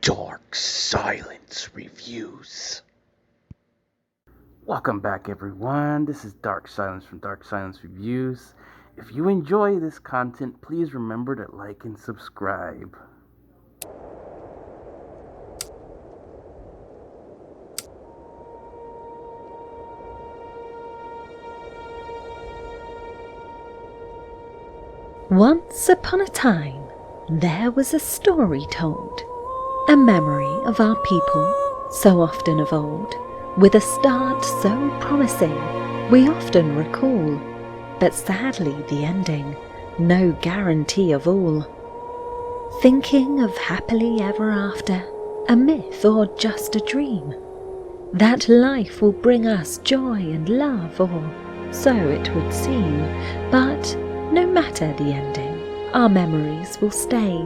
Dark Silence Reviews. Welcome back, everyone. This is Dark Silence from Dark Silence Reviews. If you enjoy this content, please remember to like and subscribe. Once upon a time, there was a story told, a memory of our people, so often of old, with a start so promising we often recall, but sadly the ending, no guarantee of all. Thinking of happily ever after, a myth or just a dream, that life will bring us joy and love, or so it would seem, but no matter the ending, our memories will stay.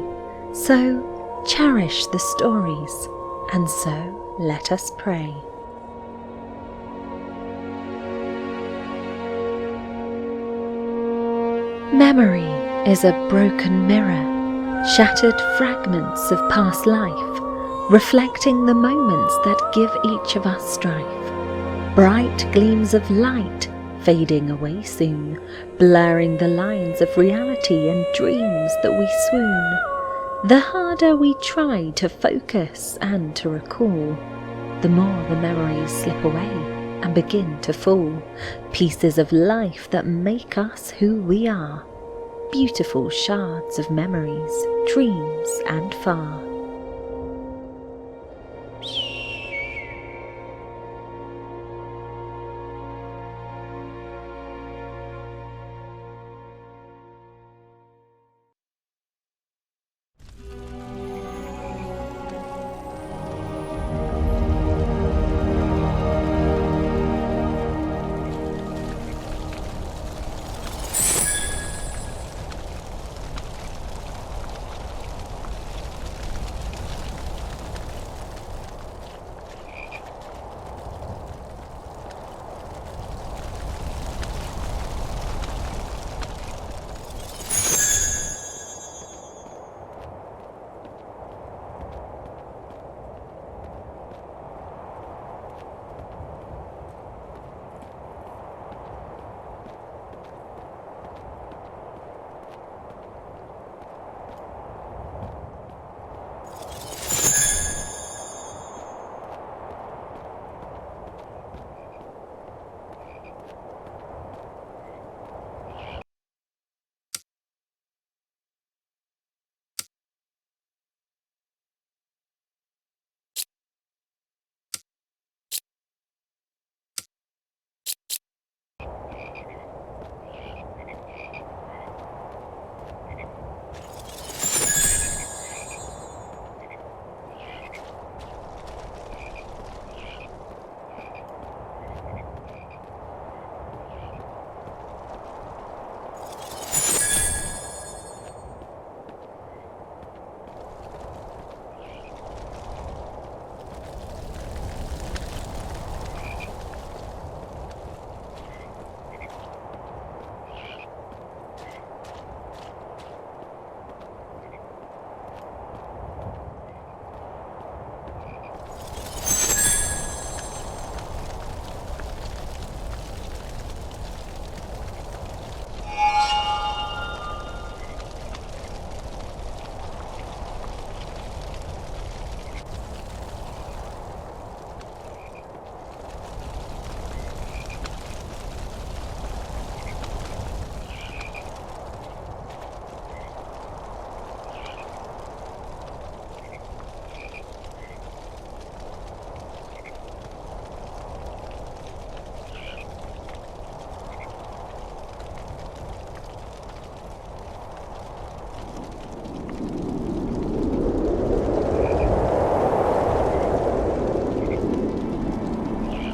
So cherish the stories, and so let us pray. Memory is a broken mirror, shattered fragments of past life, reflecting the moments that give each of us strife. Bright gleams of light fading away soon, blurring the lines of reality and dreams that we swoon. The harder we try to focus and to recall, the more the memories slip away and begin to fall. Pieces of life that make us who we are, beautiful shards of memories, dreams and far.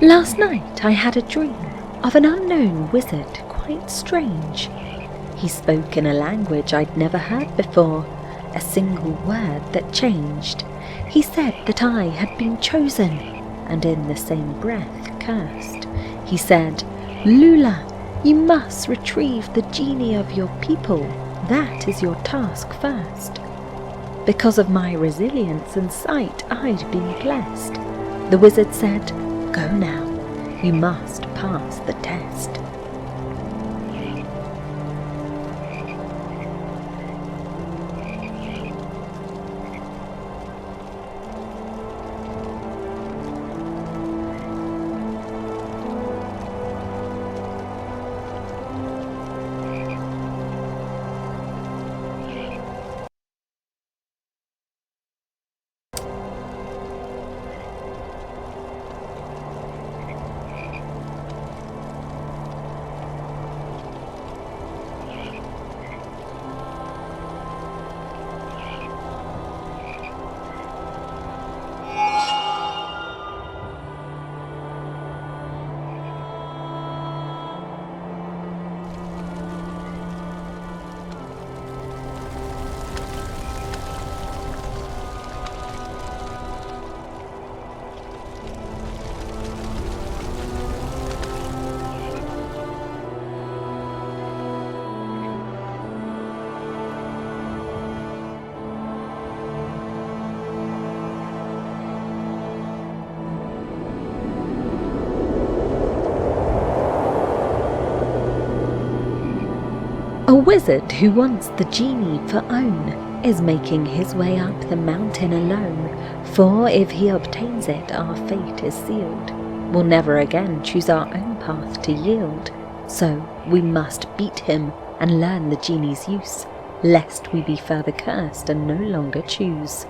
Last night I had a dream of an unknown wizard, quite strange. He spoke in a language I'd never heard before, a single word that changed. He said that I had been chosen, and in the same breath cursed. He said, "Lula, you must retrieve the genie of your people. That is your task first." Because of my resilience and sight, I'd been blessed. The wizard said, "Go now. You must pass the test." A wizard who wants the genie for own is making his way up the mountain alone, for if he obtains it, our fate is sealed. We'll never again choose our own path to yield, so we must beat him and learn the genie's use, lest we be further cursed and no longer choose.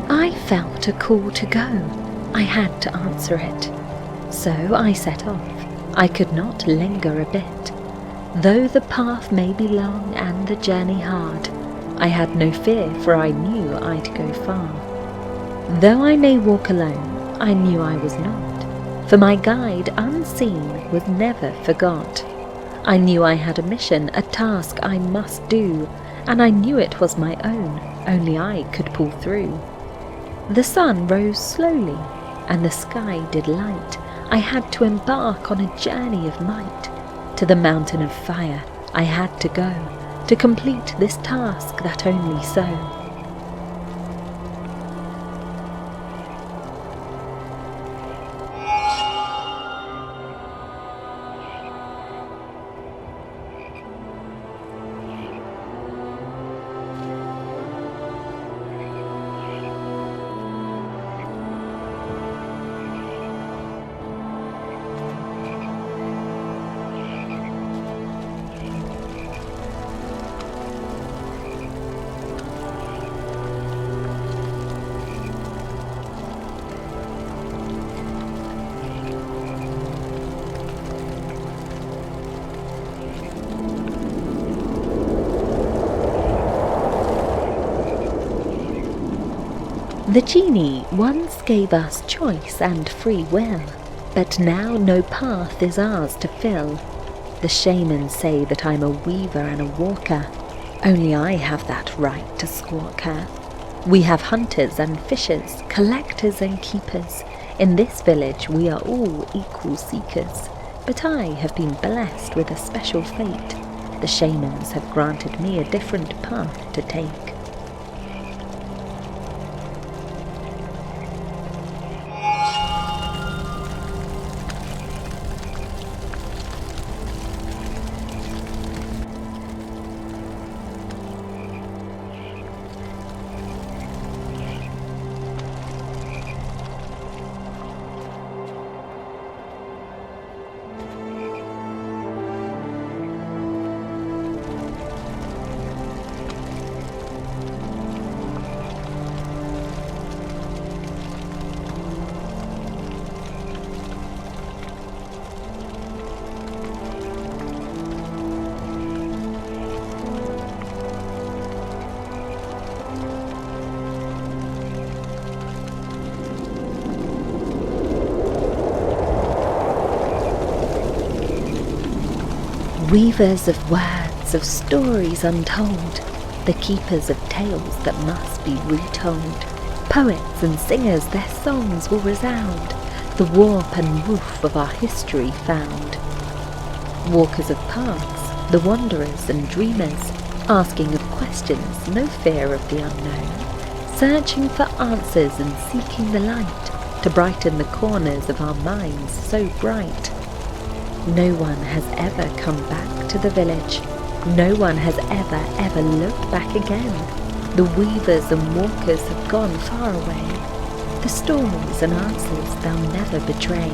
I felt a call to go. I had to answer it. So I set off. I could not linger a bit. Though the path may be long and the journey hard, I had no fear, for I knew I'd go far. Though I may walk alone, I knew I was not, for my guide unseen was never forgot. I knew I had a mission, a task I must do, and I knew it was my own, only I could pull through. The sun rose slowly, and the sky did light. I had to embark on a journey of might. To the mountain of fire I had to go, to complete this task that only so. The genie once gave us choice and free will, but now no path is ours to fill. The shamans say that I'm a weaver and a walker, only I have that right to squawk her. We have hunters and fishers, collectors and keepers. In this village we are all equal seekers, but I have been blessed with a special fate. The shamans have granted me a different path to take. Weavers of words, of stories untold, the keepers of tales that must be retold. Poets and singers, their songs will resound, the warp and woof of our history found. Walkers of paths, the wanderers and dreamers, asking of questions, no fear of the unknown, searching for answers and seeking the light to brighten the corners of our minds so bright. No one has ever come back to the village. No one has ever looked back again. The weavers and walkers have gone far away. The stories and answers they'll never betray.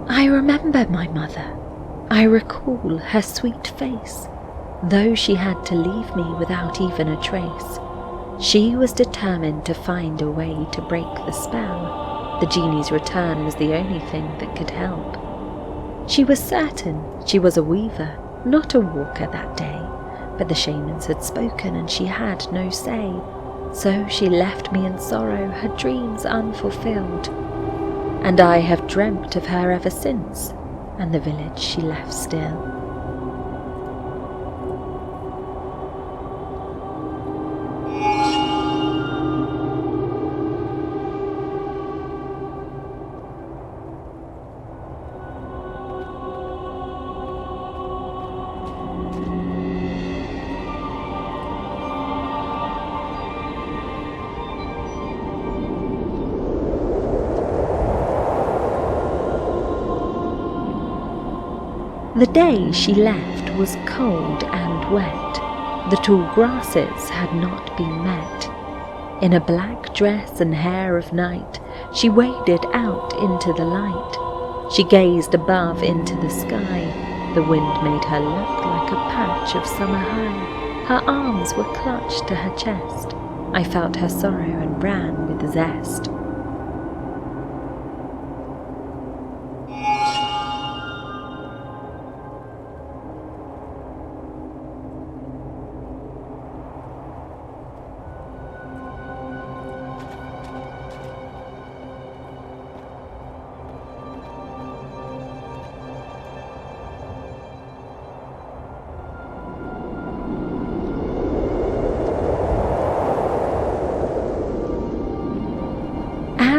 I remember my mother. I recall her sweet face, though she had to leave me without even a trace. She was determined to find a way to break the spell. The genie's return was the only thing that could help. She was certain she was a weaver, not a walker that day, but the shamans had spoken and she had no say. So she left me in sorrow, her dreams unfulfilled. And I have dreamt of her ever since, and the village she left still. The day she left was cold and wet. The tall grasses had not been met. In a black dress and hair of night, she waded out into the light. She gazed above into the sky. The wind made her look like a patch of summer high. Her arms were clutched to her chest. I felt her sorrow and ran with zest.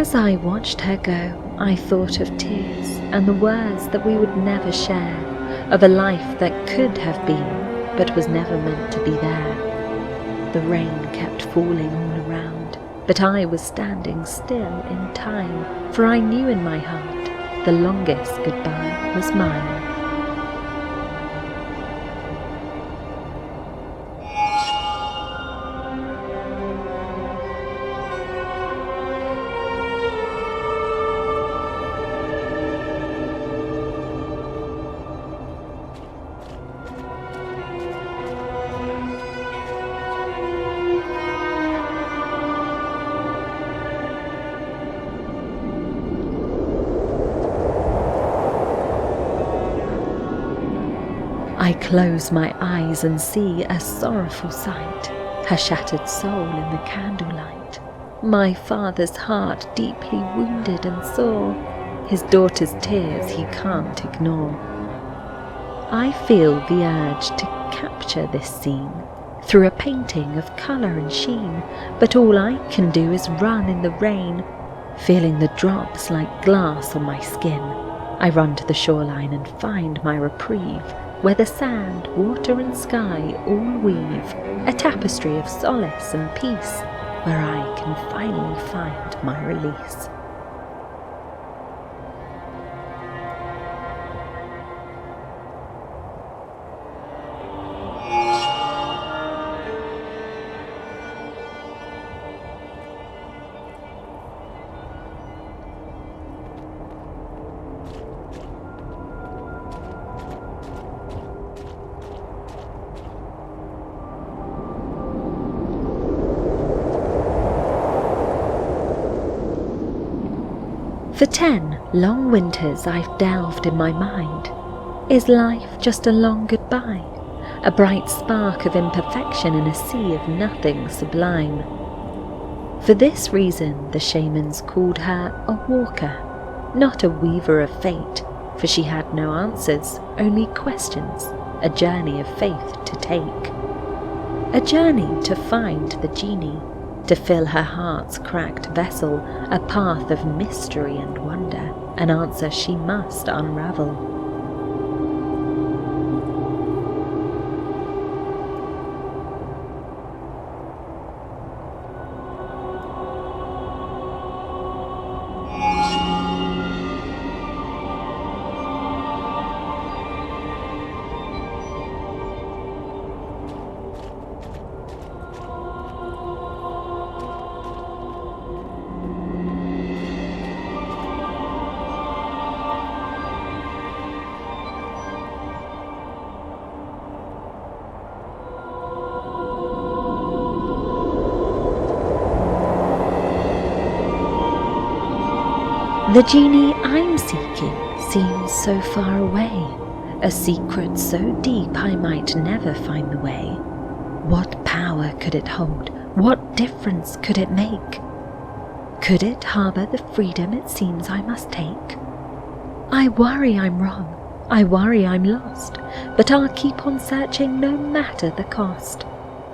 As I watched her go, I thought of tears and the words that we would never share, of a life that could have been, but was never meant to be there. The rain kept falling all around, but I was standing still in time, for I knew in my heart the longest goodbye was mine. I close my eyes and see a sorrowful sight, her shattered soul in the candlelight. My father's heart deeply wounded and sore, his daughter's tears he can't ignore. I feel the urge to capture this scene through a painting of colour and sheen, but all I can do is run in the rain, feeling the drops like glass on my skin. I run to the shoreline and find my reprieve, where the sand, water and sky all weave a tapestry of solace and peace, where I can finally find my release. For 10 long winters I've delved in my mind. Is life just a long goodbye? A bright spark of imperfection in a sea of nothing sublime? For this reason the shamans called her a walker, not a weaver of fate, for she had no answers, only questions, a journey of faith to take. A journey to find the genie, to fill her heart's cracked vessel, a path of mystery and wonder, an answer she must unravel. The genie I'm seeking seems so far away, a secret so deep I might never find the way. What power could it hold? What difference could it make? Could it harbour the freedom it seems I must take? I worry I'm wrong, I worry I'm lost, but I'll keep on searching no matter the cost.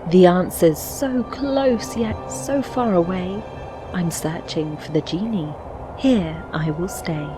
The answer's so close yet so far away, I'm searching for the genie. Here I will stay.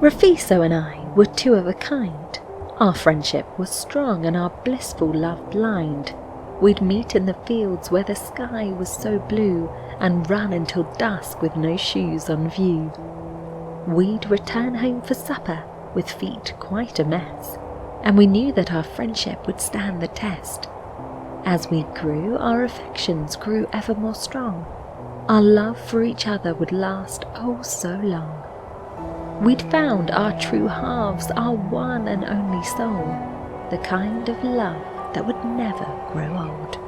Rafiso and I were two of a kind. Our friendship was strong and our blissful love blind. We'd meet in the fields where the sky was so blue and run until dusk with no shoes on view. We'd return home for supper with feet quite a mess, and we knew that our friendship would stand the test. As we grew, our affections grew ever more strong. Our love for each other would last oh so long. We'd found our true halves, our one and only soul, the kind of love that would never grow old.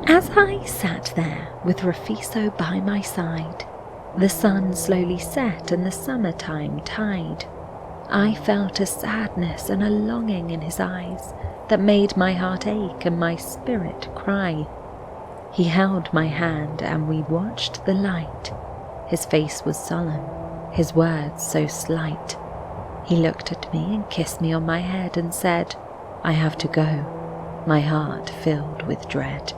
As I sat there with Rafiso by my side, the sun slowly set and the summertime tide, I felt a sadness and a longing in his eyes that made my heart ache and my spirit cry. He held my hand and we watched the light. His face was solemn, his words so slight. He looked at me and kissed me on my head and said, "I have to go," my heart filled with dread.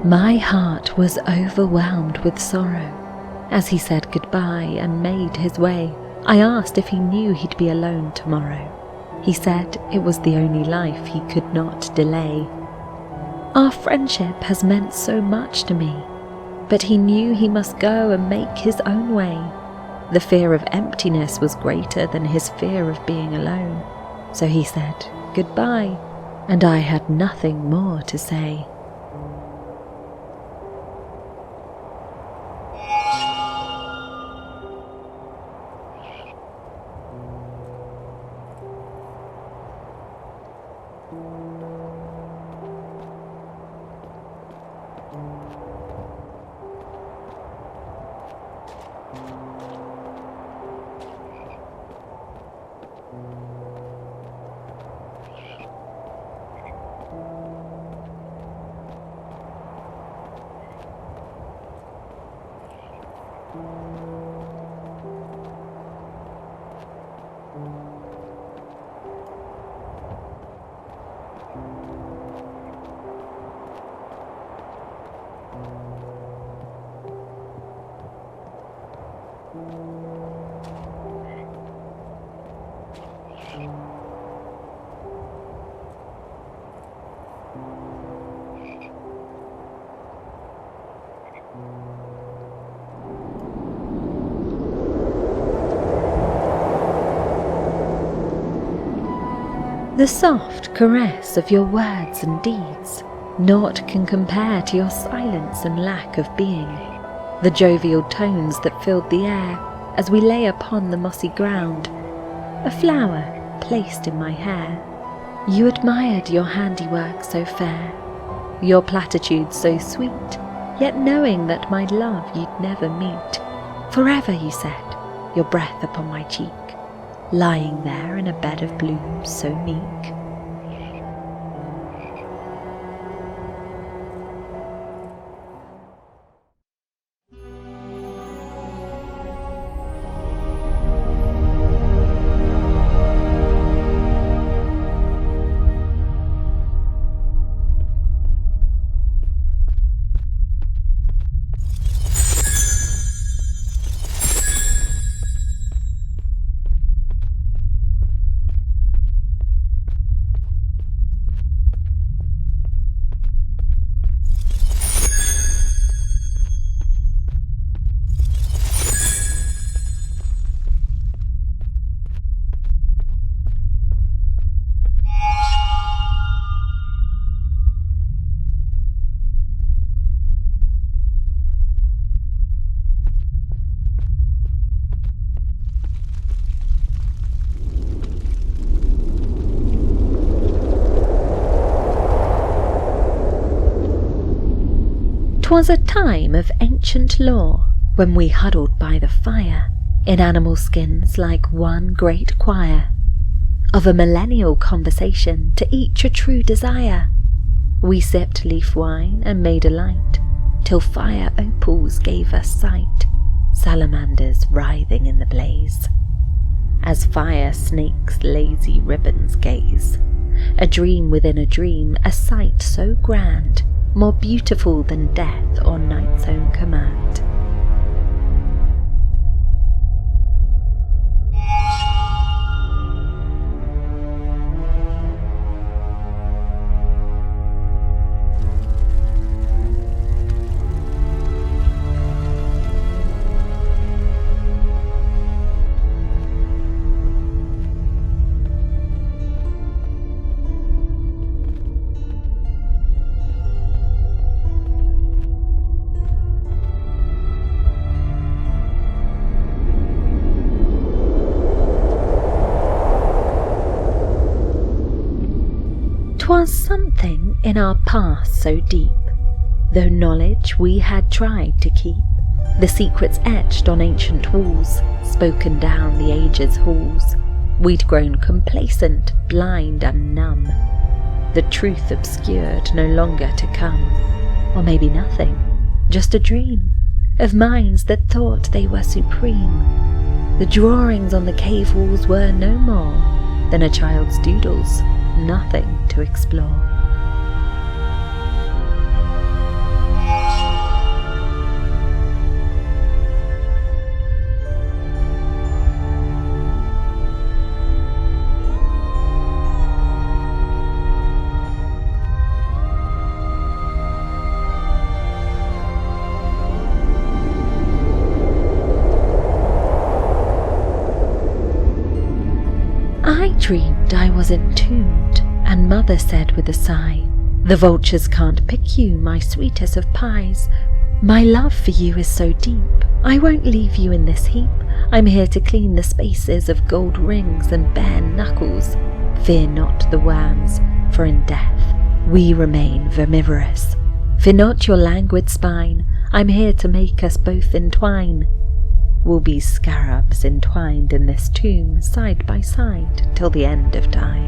My heart was overwhelmed with sorrow. As he said goodbye and made his way, I asked if he knew he'd be alone tomorrow. He said it was the only life he could not delay. Our friendship has meant so much to me, but he knew he must go and make his own way. The fear of emptiness was greater than his fear of being alone. So he said goodbye, and I had nothing more to say. The soft caress of your words and deeds, naught can compare to your silence and lack of being. The jovial tones that filled the air as we lay upon the mossy ground, a flower placed in my hair. You admired your handiwork so fair, your platitudes so sweet, yet knowing that my love you'd never meet. Forever, you said, your breath upon my cheek, lying there in a bed of blooms so meek. "'Twas a time of ancient lore, when we huddled by the fire, in animal skins like one great choir, of a millennial conversation to each a true desire. We sipped leaf wine and made a light, till fire opals gave us sight, salamanders writhing in the blaze. As fire snakes lazy ribbons gaze, a dream within a dream, a sight so grand, more beautiful than death or night's own command. "'Twas something in our past so deep, though knowledge we had tried to keep, the secrets etched on ancient walls, spoken down the ages' halls. We'd grown complacent, blind and numb, the truth obscured, no longer to come. Or maybe nothing, just a dream, of minds that thought they were supreme. The drawings on the cave walls were no more than a child's doodles, nothing to explore. I dreamed I was entombed, and mother said with a sigh, "The vultures can't pick you, my sweetest of pies. My love for you is so deep, I won't leave you in this heap. I'm here to clean the spaces of gold rings and bare knuckles. Fear not the worms, for in death we remain vermivorous. Fear not your languid spine, I'm here to make us both entwine. We'll be scarabs entwined in this tomb, side by side, till the end of time."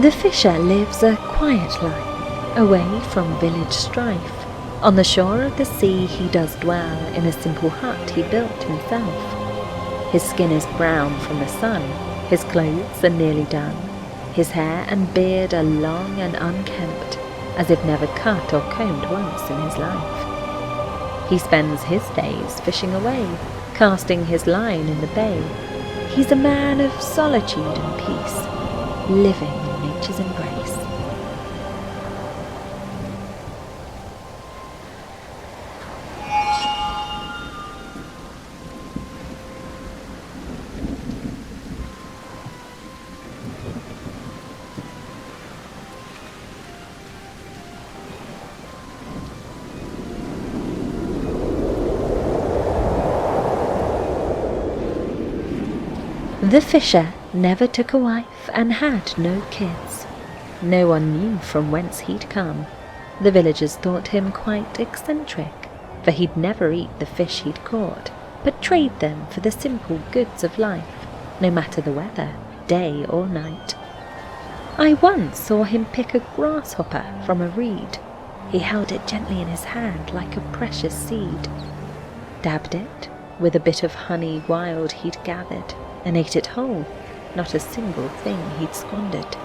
The fisher lives a quiet life, away from village strife. On the shore of the sea he does dwell, in a simple hut he built himself. His skin is brown from the sun, his clothes are nearly done. His hair and beard are long and unkempt, as if never cut or combed once in his life. He spends his days fishing away, casting his line in the bay. He's a man of solitude and peace, living in nature's embrace. The fisher never took a wife and had no kids. No one knew from whence he'd come. The villagers thought him quite eccentric, for he'd never eat the fish he'd caught, but trade them for the simple goods of life, no matter the weather, day or night. I once saw him pick a grasshopper from a reed. He held it gently in his hand like a precious seed, dabbed it with a bit of honey wild he'd gathered, and ate it whole, not a single thing he'd squandered.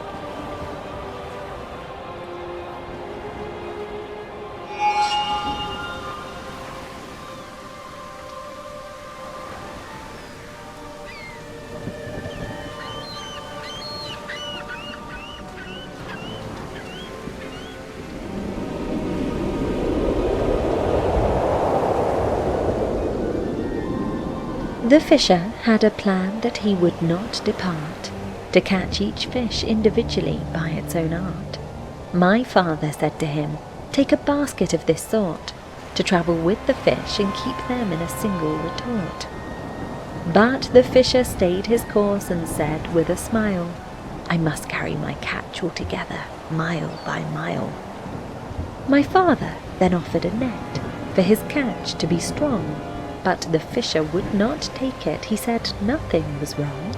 The fisher had a plan that he would not depart, to catch each fish individually by its own art. My father said to him, "Take a basket of this sort, to travel with the fish and keep them in a single retort." But the fisher stayed his course and said with a smile, "I must carry my catch altogether, mile by mile." My father then offered a net, for his catch to be strong, but the fisher would not take it. He said nothing was wrong.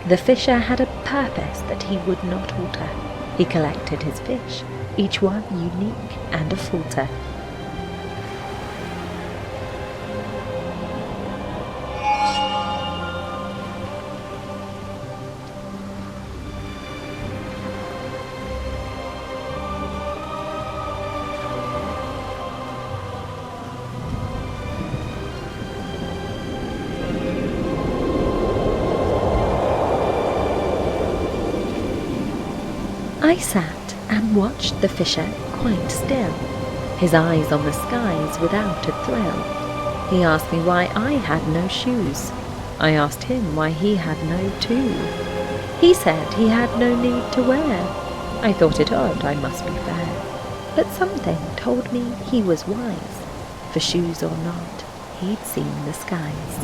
The fisher had a purpose that he would not alter. He collected his fish, each one unique and a falter. I sat and watched the fisher quite still, his eyes on the skies without a thrill. He asked me why I had no shoes. I asked him why he had no too. He said he had no need to wear. I thought it odd, I must be fair, but something told me he was wise, for shoes or not, he'd seen the skies.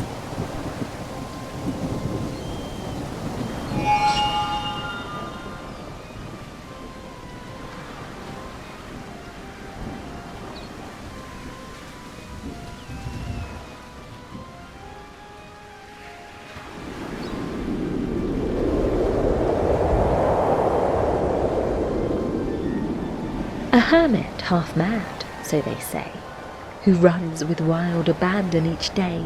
A hermit half mad, so they say, who runs with wild abandon each day.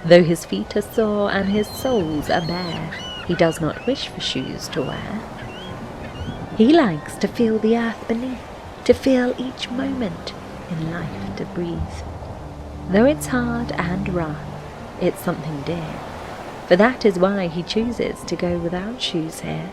Though his feet are sore and his soles are bare, he does not wish for shoes to wear. He likes to feel the earth beneath, to feel each moment in life to breathe. Though it's hard and rough, it's something dear, for that is why he chooses to go without shoes here.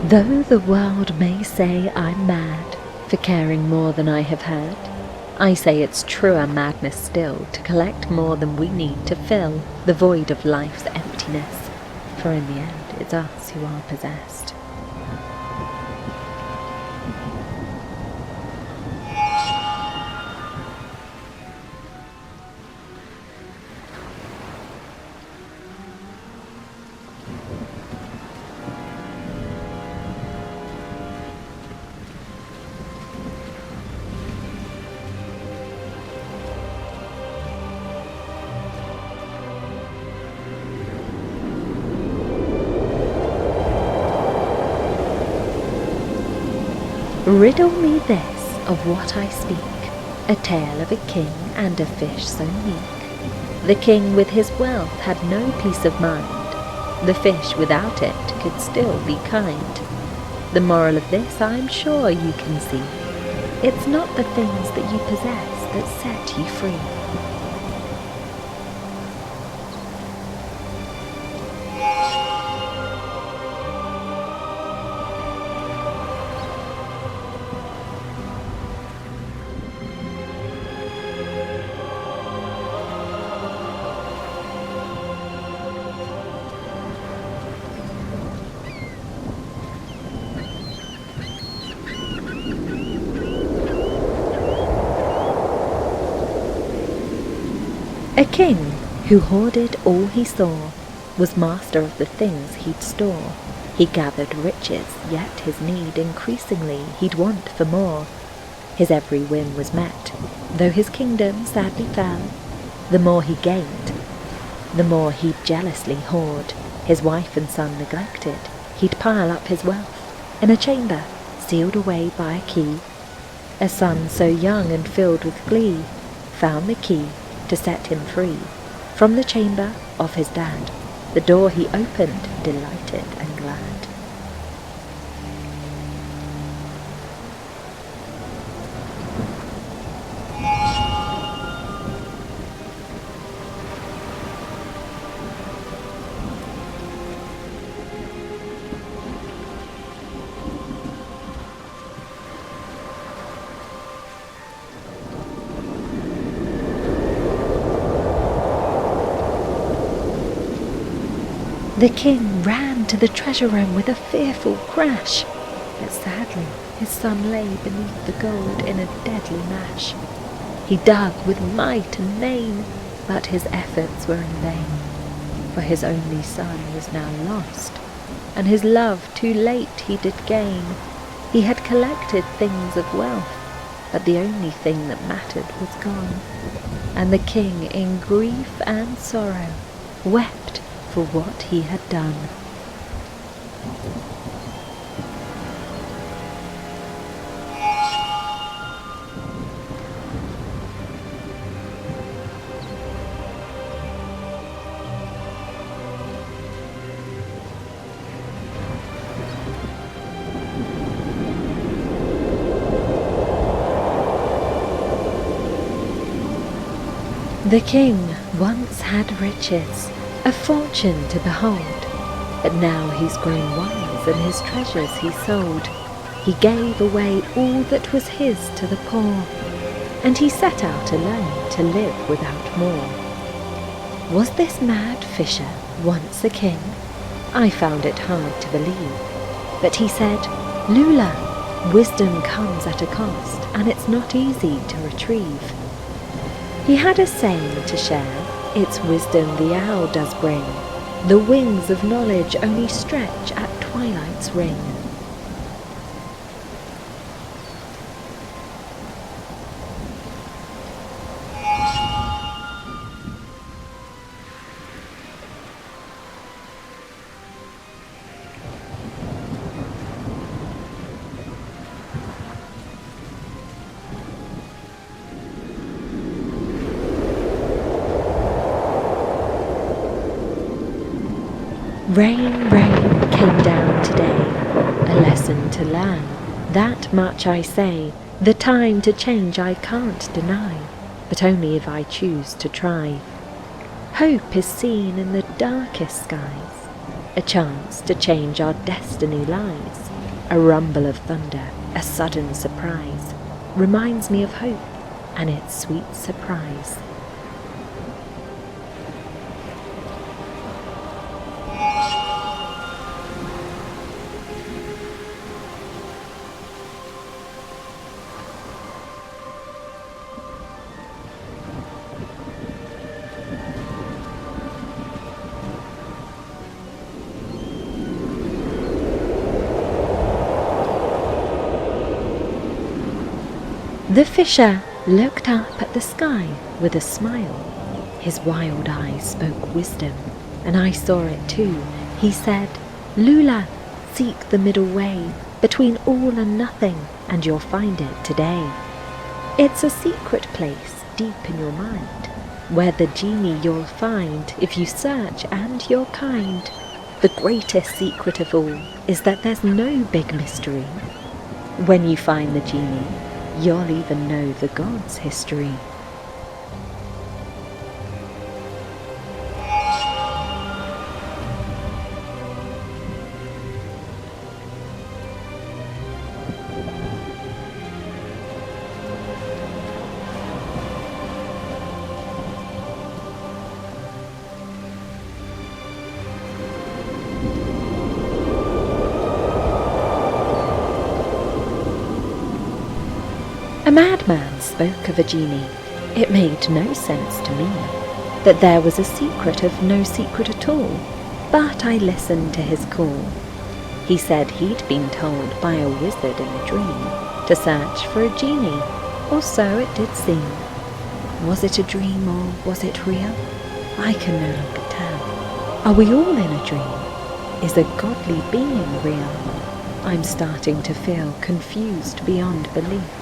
Though the world may say I'm mad for caring more than I have had, I say it's truer madness still to collect more than we need to fill the void of life's emptiness, for in the end it's us who are possessed. Riddle me this of what I speak, a tale of a king and a fish so meek. The king with his wealth had no peace of mind. The fish without it could still be kind. The moral of this I'm sure you can see. It's not the things that you possess that set you free. A king who hoarded all he saw was master of the things he'd store. He gathered riches, yet his need increasingly he'd want for more. His every whim was met, though his kingdom sadly fell. The more he gained, the more he'd jealously hoard. His wife and son neglected, he'd pile up his wealth in a chamber sealed away by a key. A son so young and filled with glee found the key to set him free from the chamber of his dad. The door he opened, delighted and glad. The king ran to the treasure room with a fearful crash, but sadly his son lay beneath the gold in a deadly mash. He dug with might and main, but his efforts were in vain, for his only son was now lost, and his love too late he did gain. He had collected things of wealth, but the only thing that mattered was gone, and the king in grief and sorrow wept for what he had done. The king once had riches, a fortune to behold, but now he's grown wise and his treasures he sold. He gave away all that was his to the poor, and he set out alone to live without more. Was this mad fisher once a king? I found it hard to believe, but he said, "Lula, wisdom comes at a cost, and it's not easy to retrieve." He had a saying to share, "It's wisdom the owl does bring. The wings of knowledge only stretch at twilight's ring." Rain, rain came down today, a lesson to learn. That much I say, the time to change I can't deny, but only if I choose to try. Hope is seen in the darkest skies, a chance to change our destiny lies. A rumble of thunder, a sudden surprise, reminds me of hope and its sweet surprise. The fisher looked up at the sky with a smile. His wild eyes spoke wisdom, and I saw it too. He said, "Lula, seek the middle way. between all and nothing, and you'll find it today. It's a secret place deep in your mind, where the genie you'll find if you search and you're kind. The greatest secret of all is that there's no big mystery. When you find the genie, you'll even know the gods' history. A madman spoke of a genie. It made no sense to me that there was a secret of no secret at all, but I listened to his call. He said he'd been told by a wizard in a dream to search for a genie, or so it did seem. Was it a dream or was it real? I can no longer tell. Are we all in a dream? Is a godly being real? I'm starting to feel confused beyond belief.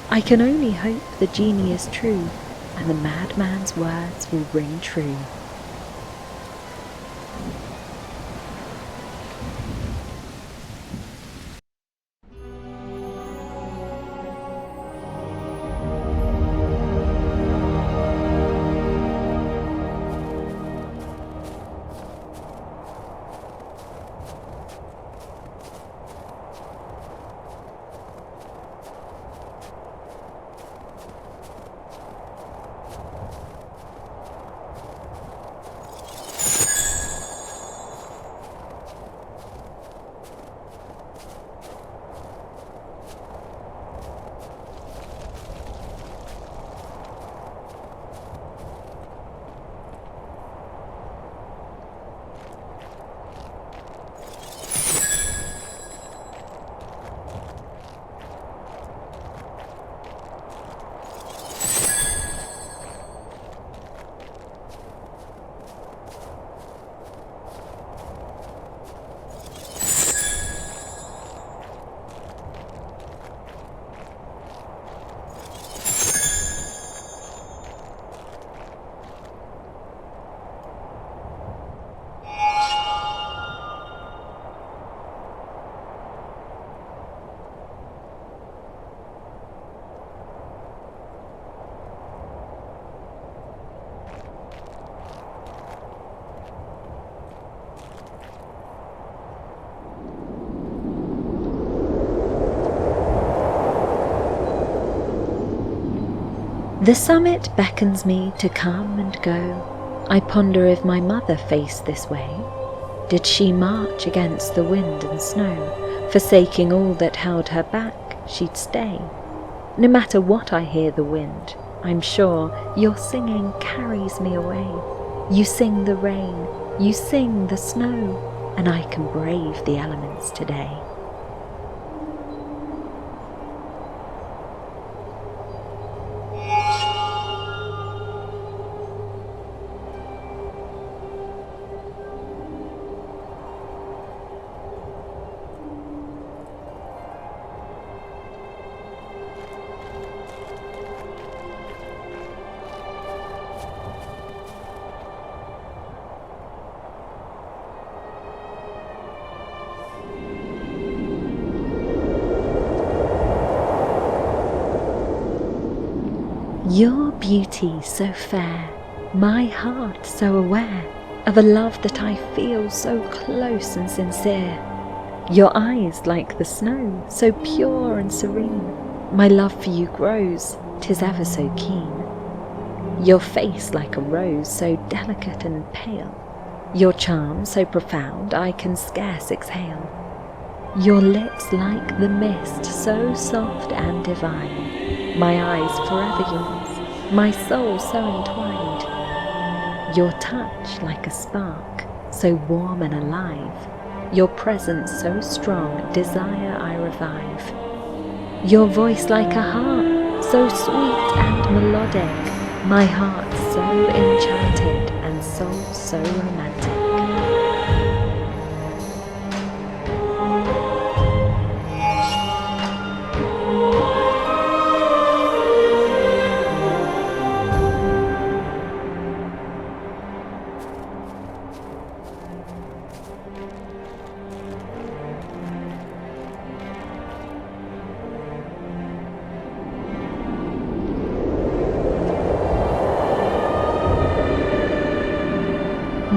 I can only hope the genie is true, and the madman's words will ring true. The summit beckons me to come and go. I ponder if my mother faced this way. Did she march against the wind and snow, forsaking all that held her back, she'd stay? No matter what I hear the wind, I'm sure your singing carries me away. You sing the rain, you sing the snow, and I can brave the elements today. Your beauty so fair, my heart so aware of a love that I feel so close and sincere. Your eyes like the snow, so pure and serene, my love for you grows, 'tis ever so keen. Your face like a rose, so delicate and pale, your charm so profound I can scarce exhale. Your lips like the mist, so soft and divine, my eyes forever yours, my soul so entwined. Your touch like a spark, so warm and alive, your presence so strong, desire I revive. Your voice like a harp, so sweet and melodic, my heart so enchanted and soul so romantic.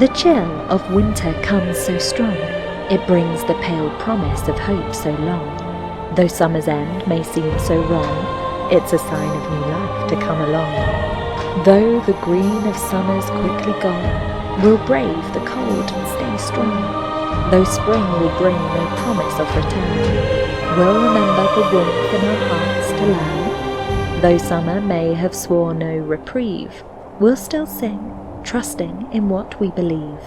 The chill of winter comes so strong, it brings the pale promise of hope so long. Though summer's end may seem so wrong, it's a sign of new life to come along. Though the green of summer's quickly gone, we'll brave the cold and stay strong. Though spring will bring no promise of return, we'll remember the warmth in our hearts to learn. Though summer may have sworn no reprieve, we'll still sing, trusting in what we believe.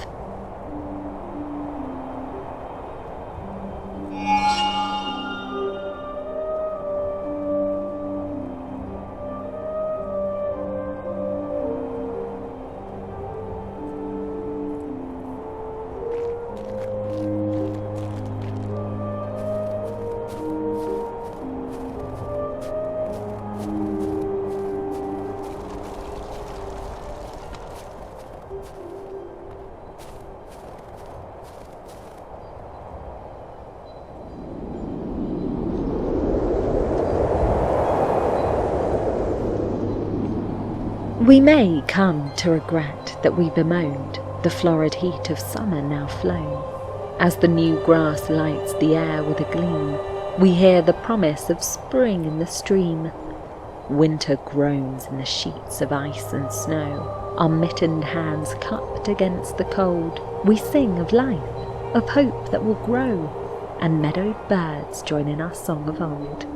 We may come to regret that we bemoaned the florid heat of summer now flown. As the new grass lights the air with a gleam, we hear the promise of spring in the stream. Winter groans in the sheets of ice and snow, our mittened hands cupped against the cold. We sing of life, of hope that will grow, and meadowed birds join in our song of old.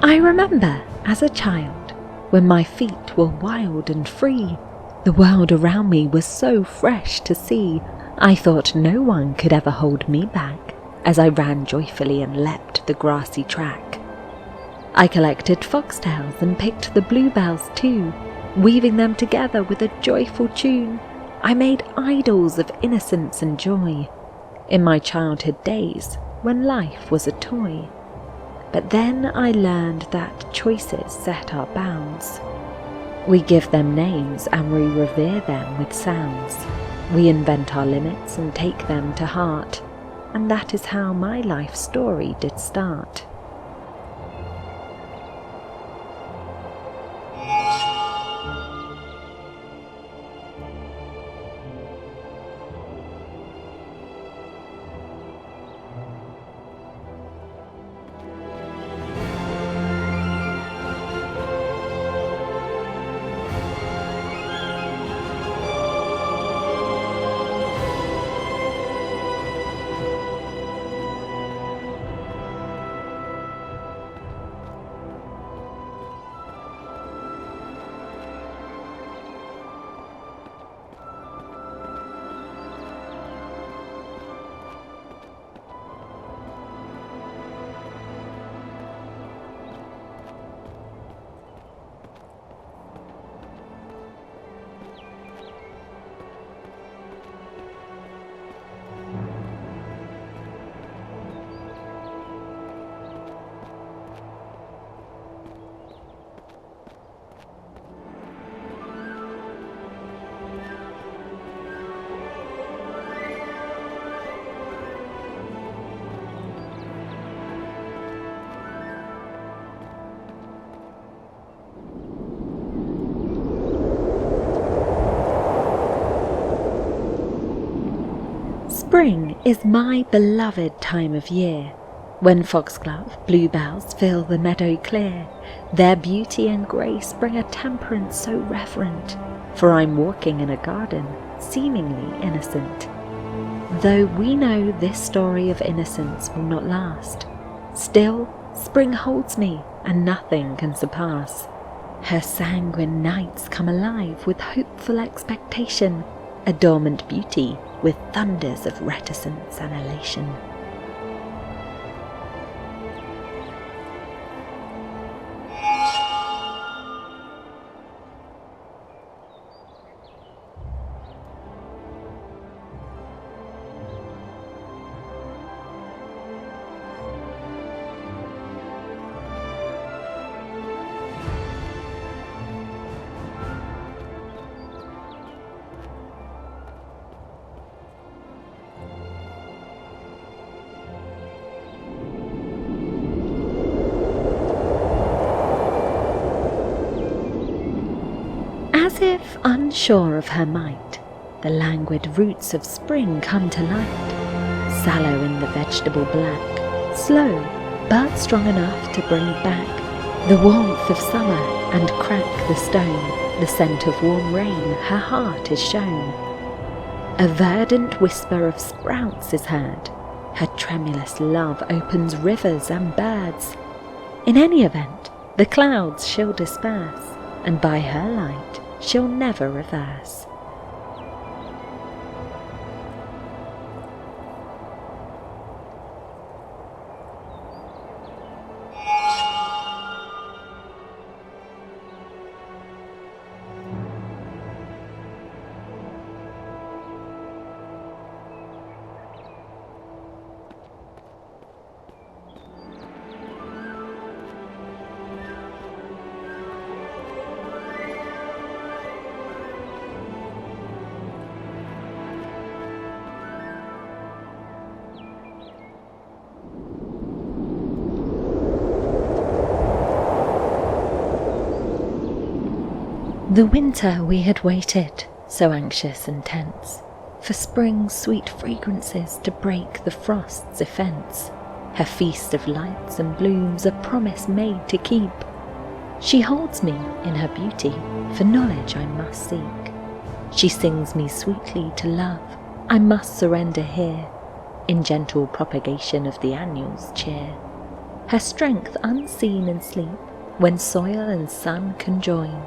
I remember as a child, when my feet were wild and free, the world around me was so fresh to see, I thought no one could ever hold me back, as I ran joyfully and leapt the grassy track. I collected foxtails and picked the bluebells too, weaving them together with a joyful tune. I made idols of innocence and joy, in my childhood days, when life was a toy. But then I learned that choices set our bounds. We give them names and we revere them with sounds. We invent our limits and take them to heart, and that is how my life story did start. Spring is my beloved time of year, when foxglove, bluebells fill the meadow clear. Their beauty and grace bring a temperance so reverent, for I'm walking in a garden, seemingly innocent. Though we know this story of innocence will not last, still spring holds me, and nothing can surpass. Her sanguine nights come alive with hopeful expectation, a dormant beauty with thunders of reticence and elation. As if unsure of her might, the languid roots of spring come to light, sallow in the vegetable black, slow, but strong enough to bring back the warmth of summer and crack the stone. The scent of warm rain her heart is shown. A verdant whisper of sprouts is heard. Her tremulous love opens rivers and birds. In any event, the clouds she'll disperse, and by her light she'll never reverse. The winter we had waited, so anxious and tense, for spring's sweet fragrances to break the frost's offence. Her feast of lights and blooms a promise made to keep. She holds me in her beauty, for knowledge I must seek. She sings me sweetly to love, I must surrender here, in gentle propagation of the annual's cheer. Her strength unseen in sleep, when soil and sun conjoin,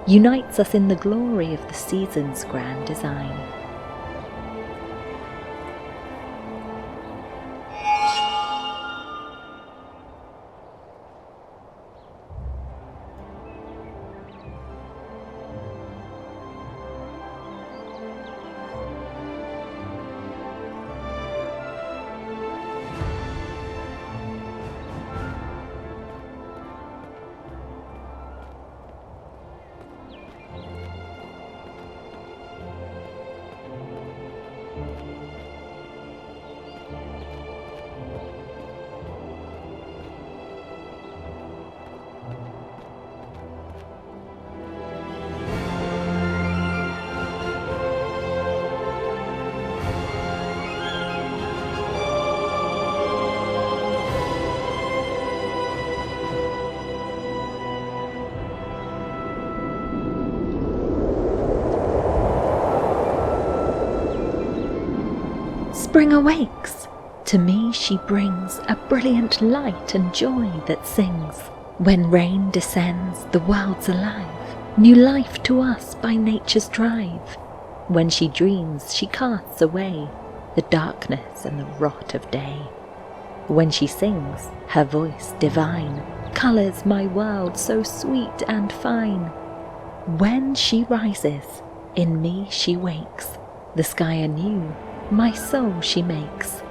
unites us in the glory of the season's grand design. Spring awakes! To me she brings a brilliant light and joy that sings. When rain descends, the world's alive, new life to us by nature's drive. When she dreams, she casts away the darkness and the rot of day. When she sings, her voice divine colours my world so sweet and fine. When she rises, in me she wakes, the sky anew my soul she makes.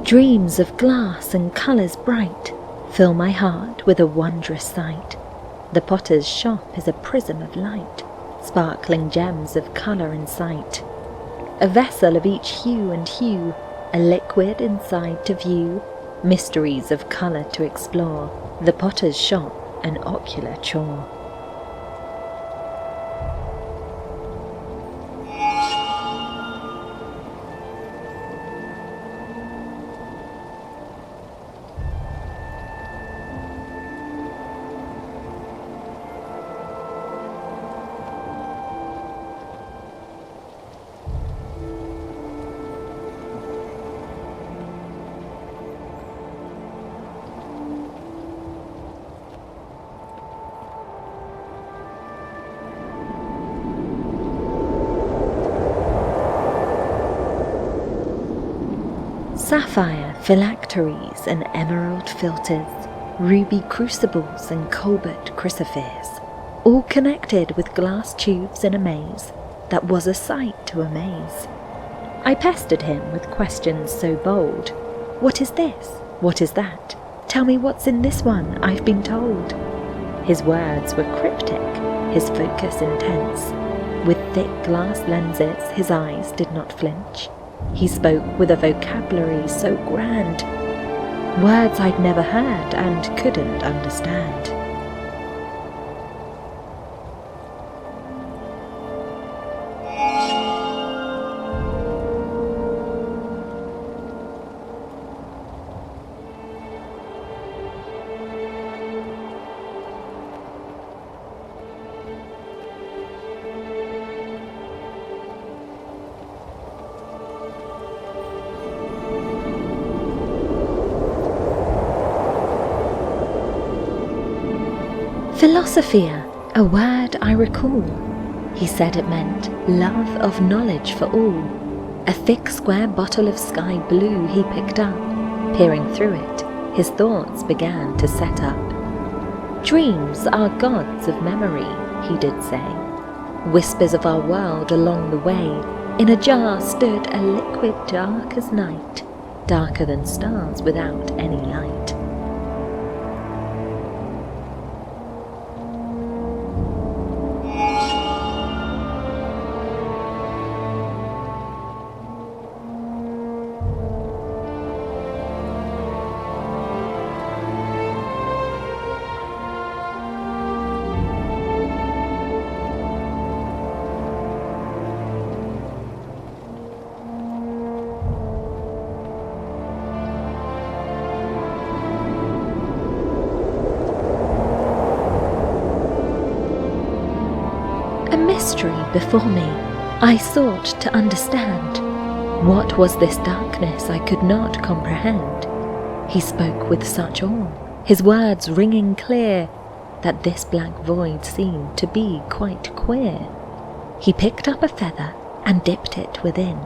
Dreams of glass and colours bright fill my heart with a wondrous sight. The potter's shop is a prism of light, sparkling gems of colour and sight. A vessel of each hue and hue, a liquid inside to view, mysteries of colour to explore, the potter's shop an ocular chore. Sapphire phylacteries and emerald filters, ruby crucibles and cobalt crucifers, all connected with glass tubes in a maze that was a sight to amaze. I pestered him with questions so bold. What is this? What is that? Tell me what's in this one, I've been told. His words were cryptic, his focus intense. With thick glass lenses, his eyes did not flinch. He spoke with a vocabulary so grand, words I'd never heard and couldn't understand. Philosophia, a word I recall. He said it meant love of knowledge for all. A thick square bottle of sky blue he picked up. Peering through it, his thoughts began to set up. Dreams are gods of memory, he did say. Whispers of our world along the way. In a jar stood a liquid dark as night, darker than stars without any light. A mystery before me, I sought to understand. What was this darkness I could not comprehend? He spoke with such awe, his words ringing clear, that this black void seemed to be quite queer. He picked up a feather and dipped it within.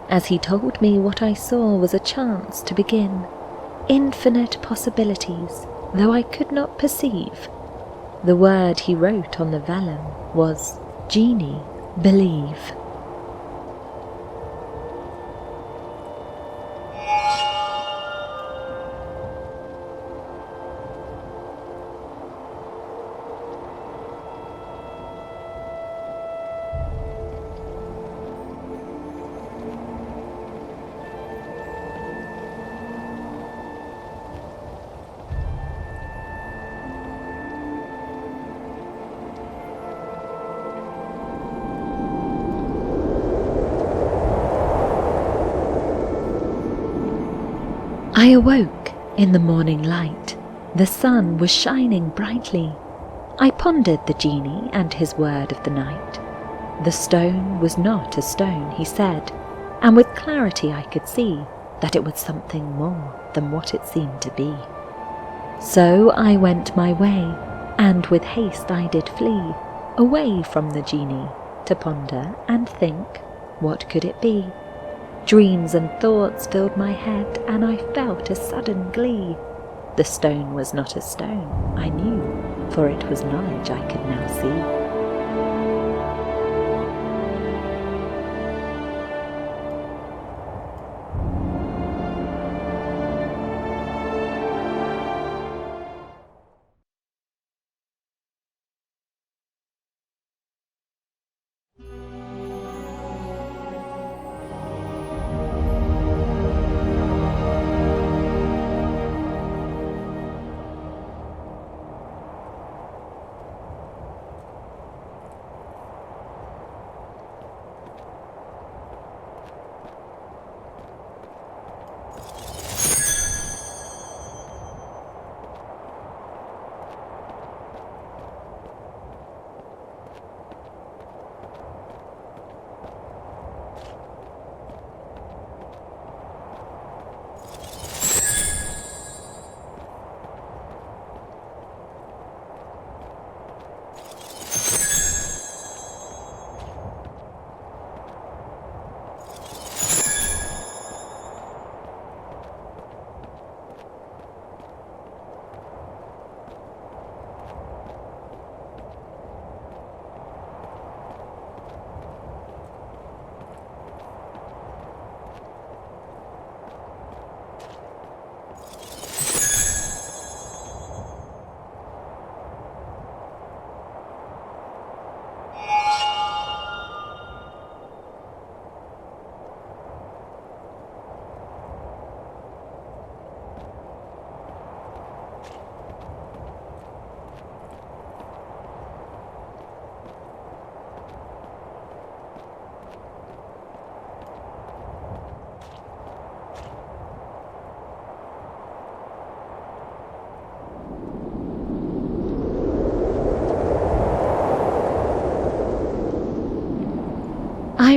As he told me what I saw was a chance to begin. Infinite possibilities, though I could not perceive. The word he wrote on the vellum was Genie, believe. I awoke in the morning light. The sun was shining brightly. I pondered the genie and his word of the night. The stone was not a stone, he said, and with clarity I could see that it was something more than what it seemed to be. So I went my way, and with haste I did flee, away from the genie, to ponder and think, what could it be? Dreams and thoughts filled my head, and I felt a sudden glee. The stone was not a stone, I knew, for it was knowledge I could now see.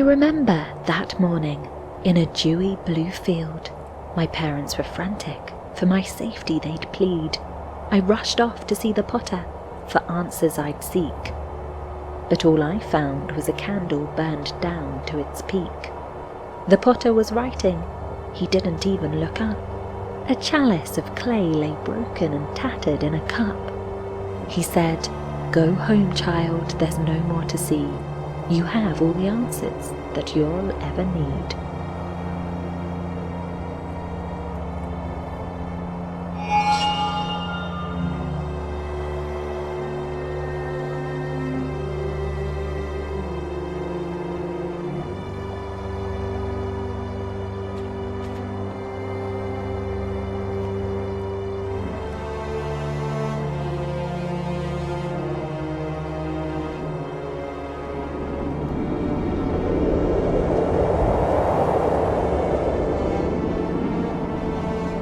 remember that morning in a dewy blue field. My parents were frantic. For my safety they'd plead. I rushed off to see the potter, for answers I'd seek. But all I found was a candle burned down to its peak. The potter was writing. He didn't even look up. A chalice of clay lay broken and tattered in a cup. He said, "Go home, child, there's no more to see. You have all the answers that you'll ever need."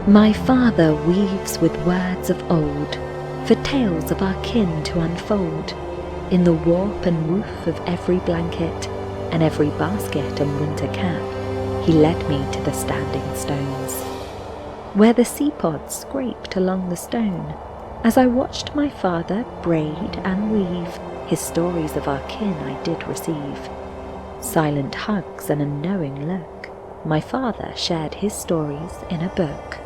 My father weaves with words of old, for tales of our kin to unfold. In the warp and woof of every blanket, and every basket and winter cap, he led me to the standing stones, where the sea pods scraped along the stone. As I watched my father braid and weave, his stories of our kin I did receive. Silent hugs and a knowing look, my father shared his stories in a book.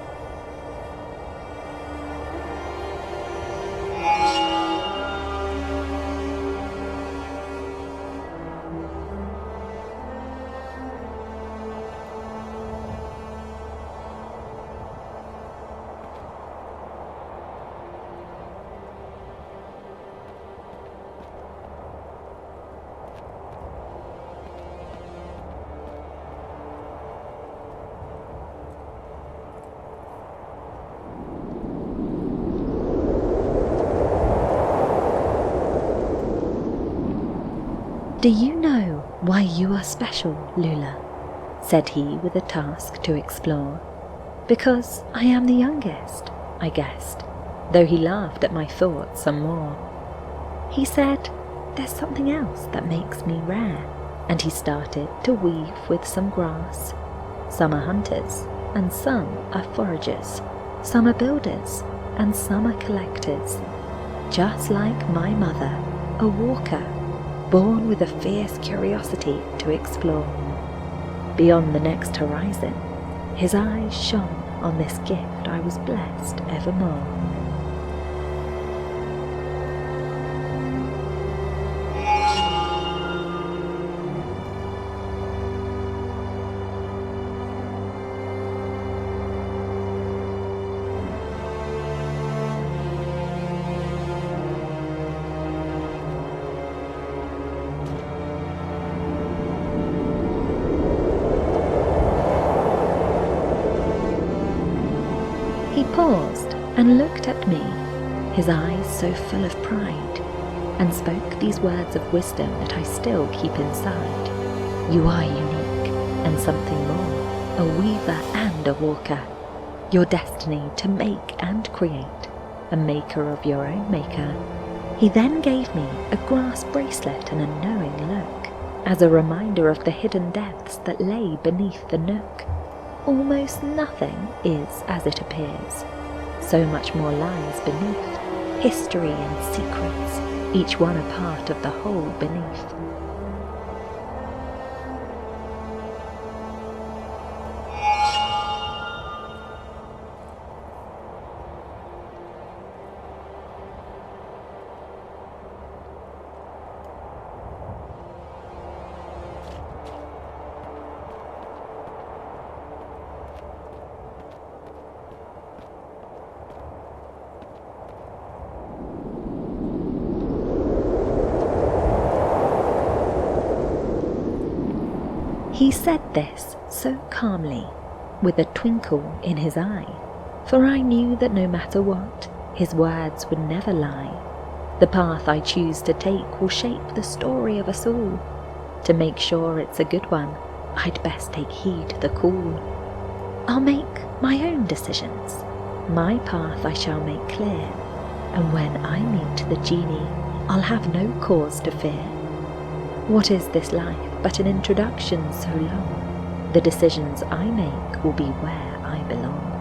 "Do you know why you are special, Lula?" said he with a task to explore. "Because I am the youngest," I guessed, though he laughed at my thoughts some more. He said, "There's something else that makes me rare," and he started to weave with some grass. Some are hunters, and some are foragers. Some are builders, and some are collectors. Just like my mother, a walker, born with a fierce curiosity to explore. Beyond the next horizon, his eyes shone on this gift I was blessed evermore. He paused and looked at me, his eyes so full of pride, and spoke these words of wisdom that I still keep inside. "You are unique, and something more, a weaver and a walker. Your destiny to make and create, a maker of your own maker." He then gave me a grass bracelet and a knowing look, as a reminder of the hidden depths that lay beneath the nook. Almost nothing is as it appears. So much more lies beneath, history and secrets, each one a part of the whole beneath. He said this so calmly, with a twinkle in his eye, for I knew that no matter what, his words would never lie. The path I choose to take will shape the story of us all. To make sure it's a good one, I'd best take heed the call. I'll make my own decisions. My path I shall make clear, and when I meet the genie, I'll have no cause to fear. What is this life but an introduction so long? The decisions I make will be where I belong.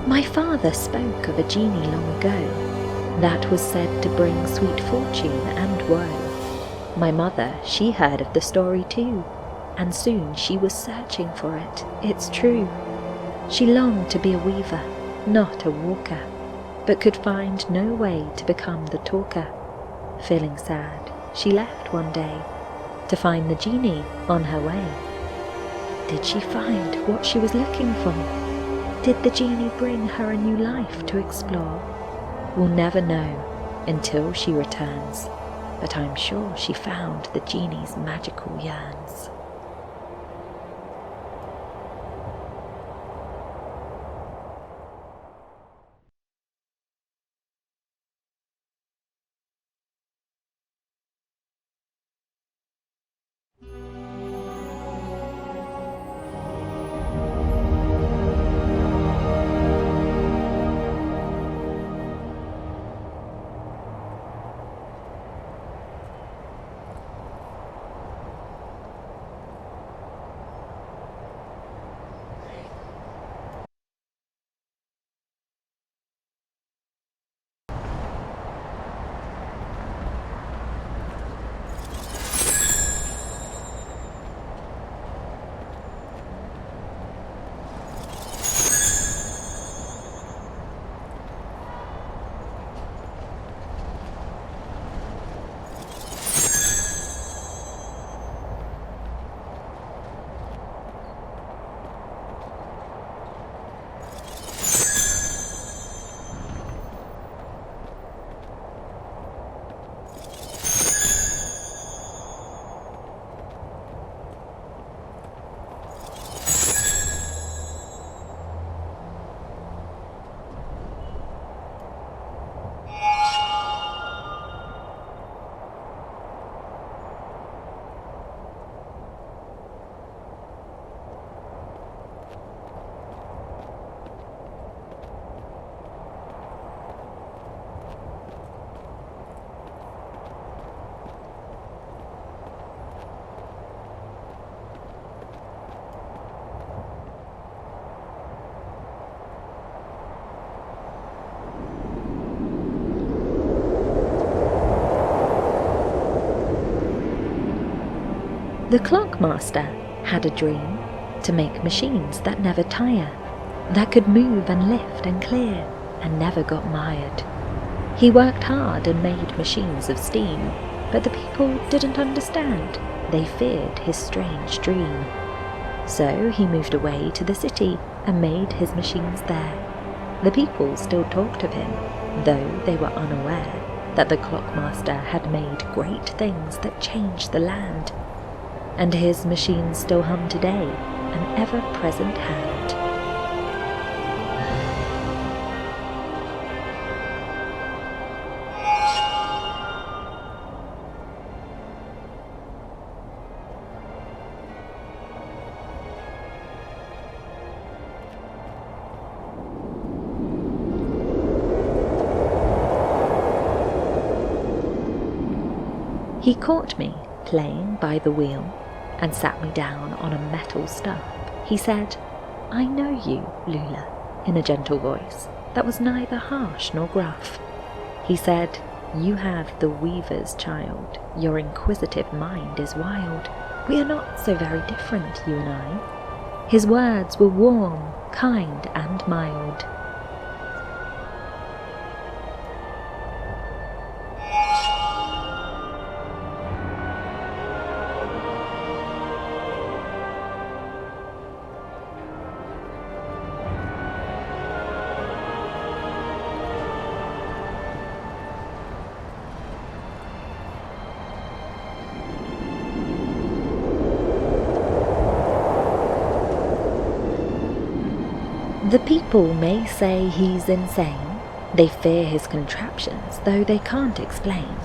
My father spoke of a genie long ago that was said to bring sweet fortune and woe. My mother, she heard of the story too, and soon she was searching for it, it's true. She longed to be a weaver, not a walker, but could find no way to become the talker. Feeling sad, she left one day to find the genie on her way. Did she find what she was looking for? Did the genie bring her a new life to explore? We'll never know until she returns, but I'm sure she found the genie's magical yearns. The clockmaster had a dream to make machines that never tire, that could move and lift and clear and never got mired. He worked hard and made machines of steam, but the people didn't understand. They feared his strange dream. So he moved away to the city and made his machines there. The people still talked of him, though they were unaware that the clockmaster had made great things that changed the land. And his machines still hum today, an ever-present hand. He caught me playing by the wheel and sat me down on a metal stub. He said, "I know you, Lula," in a gentle voice that was neither harsh nor gruff. He said, "You have the weaver's child. Your inquisitive mind is wild. We are not so very different, you and I." His words were warm, kind, and mild. The people may say he's insane. They fear his contraptions, though they can't explain.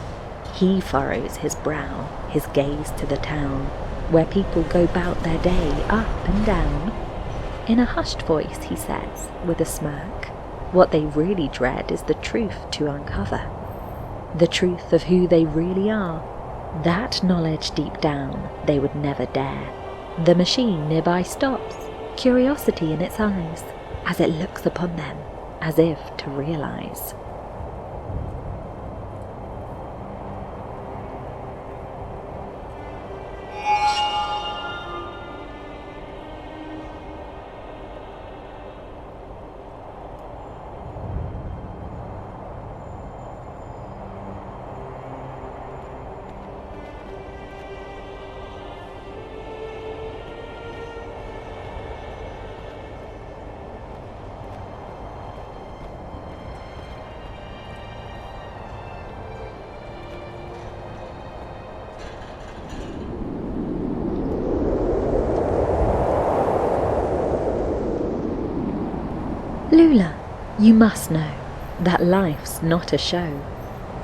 He furrows his brow, his gaze to the town, where people go about their day up and down. In a hushed voice he says, with a smirk, what they really dread is the truth to uncover. The truth of who they really are. That knowledge deep down they would never dare. The machine nearby stops, curiosity in its eyes, as it looks upon them, as if to realize. Lula, you must know that life's not a show,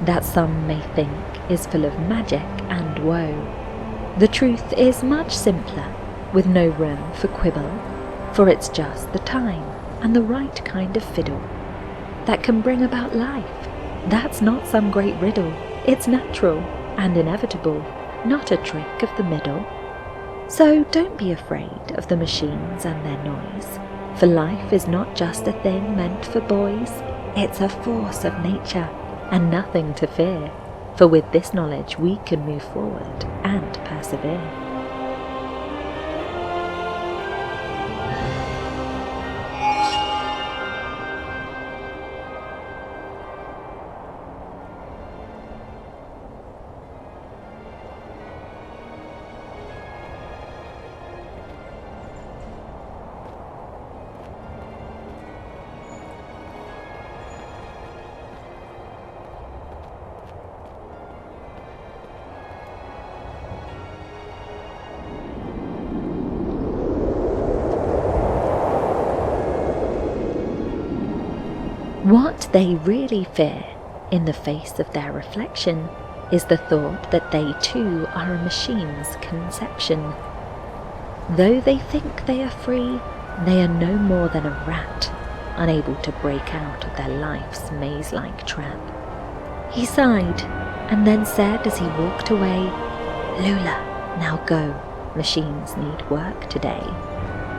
that some may think is full of magic and woe. The truth is much simpler, with no room for quibble, for it's just the time and the right kind of fiddle that can bring about life. That's not some great riddle, it's natural and inevitable, not a trick of the middle. So don't be afraid of the machines and their noise. For life is not just a thing meant for boys, it's a force of nature, and nothing to fear, for with this knowledge we can move forward and persevere. What they really fear, in the face of their reflection, is the thought that they too are a machine's conception. Though they think they are free, they are no more than a rat, unable to break out of their life's maze-like trap. He sighed, and then said as he walked away, "Lula, now go, machines need work today."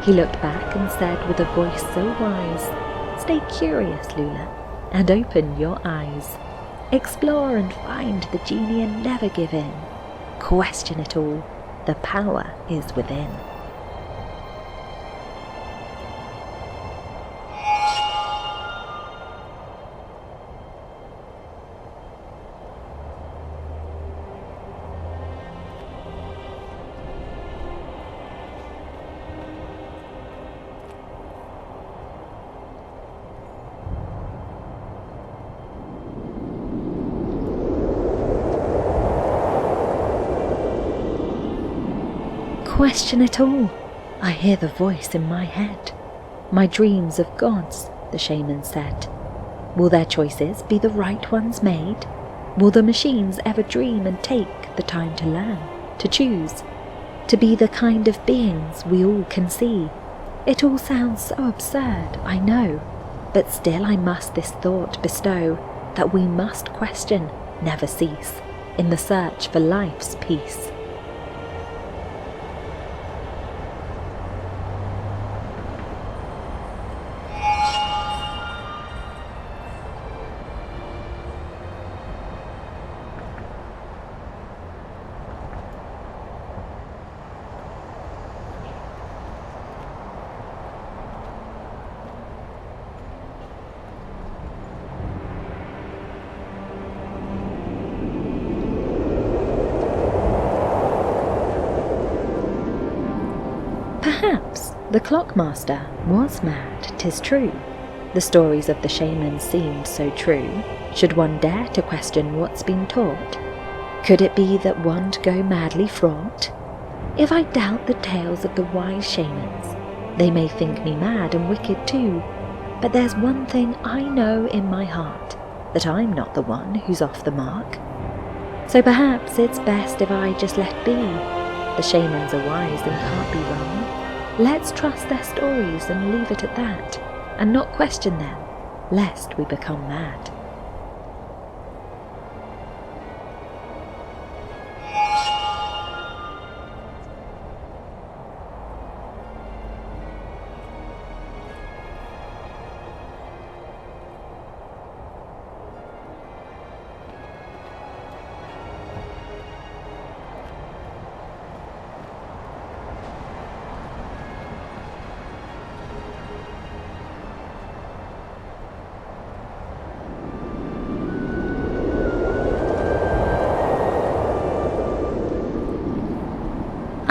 He looked back and said with a voice so wise, "Stay curious, Lula, and open your eyes. Explore and find the genie and never give in. Question it all, the power is within." Question it all, I hear the voice in my head. My dreams of gods, the shaman said. Will their choices be the right ones made? Will the machines ever dream and take the time to learn, to choose, to be the kind of beings we all can see? It all sounds so absurd, I know, but still I must this thought bestow, that we must question, never cease, in the search for life's peace. Perhaps the clockmaster was mad, 'tis true. The stories of the shaman seemed so true. Should one dare to question what's been taught? Could it be that one'd go madly fraught? If I doubt the tales of the wise shamans, They may think me mad and wicked too, but there's one thing I know in my heart, that I'm not the one who's off the mark. So perhaps it's best if I just let be. The shamans are wise and can't be wrong. Let's trust their stories and leave it at that, and not question them, lest we become mad.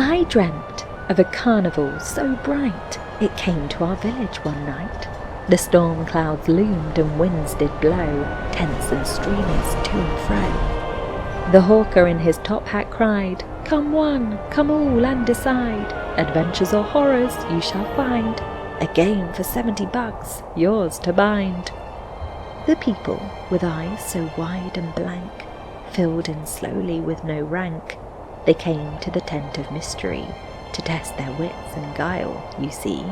I dreamt of a carnival so bright it came to our village one night. The storm clouds loomed and winds did blow, tents and streamers to and fro. The hawker in his top hat cried, "Come one, come all and decide, adventures or horrors you shall find, a game for $70, yours to bind." The people, with eyes so wide and blank, filled in slowly with no rank, they came to the tent of mystery, to test their wits and guile, you see.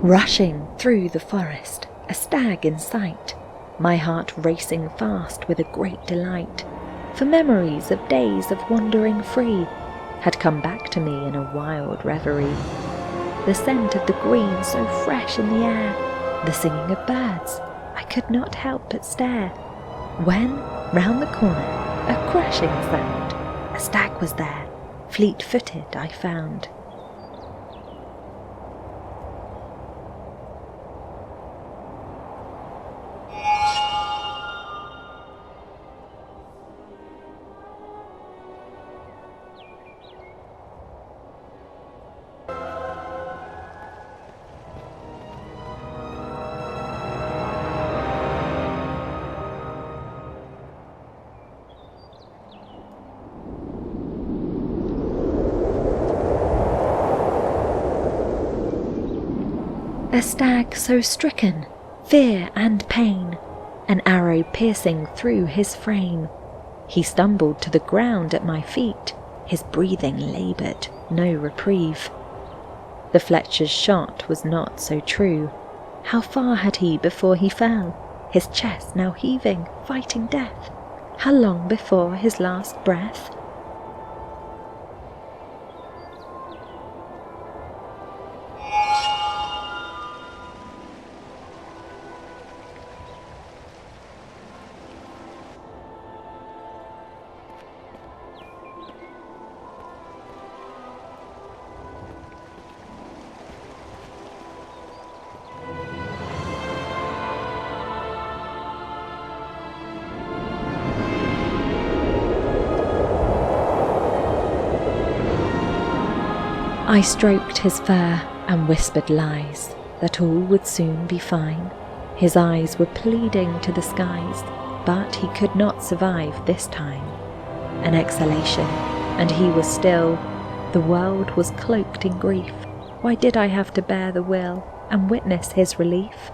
Rushing through the forest, a stag in sight, my heart racing fast with a great delight, for memories of days of wandering free had come back to me in a wild reverie. The scent of the green so fresh in the air, the singing of birds, I could not help but stare, when, round the corner, a crashing sound, a stag was there, fleet-footed I found. A stag so stricken, fear and pain, an arrow piercing through his frame. He stumbled to the ground at my feet, his breathing laboured, no reprieve. The Fletcher's shot was not so true. How far had he before he fell, his chest now heaving, fighting death? How long before his last breath? I stroked his fur and whispered lies, that all would soon be fine. His eyes were pleading to the skies, but he could not survive this time. An exhalation, and he was still. The world was cloaked in grief. Why did I have to bear the will and witness his relief?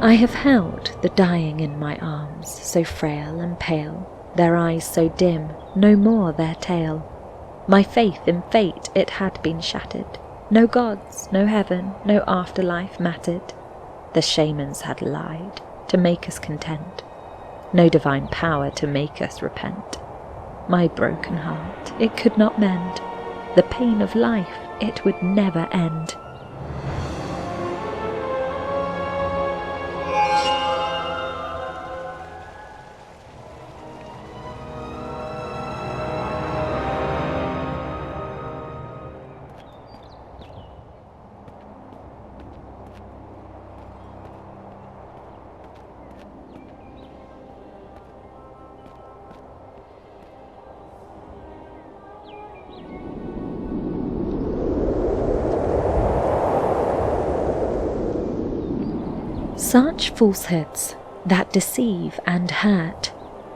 I have held the dying in my arms, so frail and pale, their eyes so dim, no more their tale. My faith in fate, it had been shattered. No gods, no heaven, no afterlife mattered. The shamans had lied to make us content. No divine power to make us repent. My broken heart, it could not mend. The pain of life, it would never end. Such falsehoods that deceive and hurt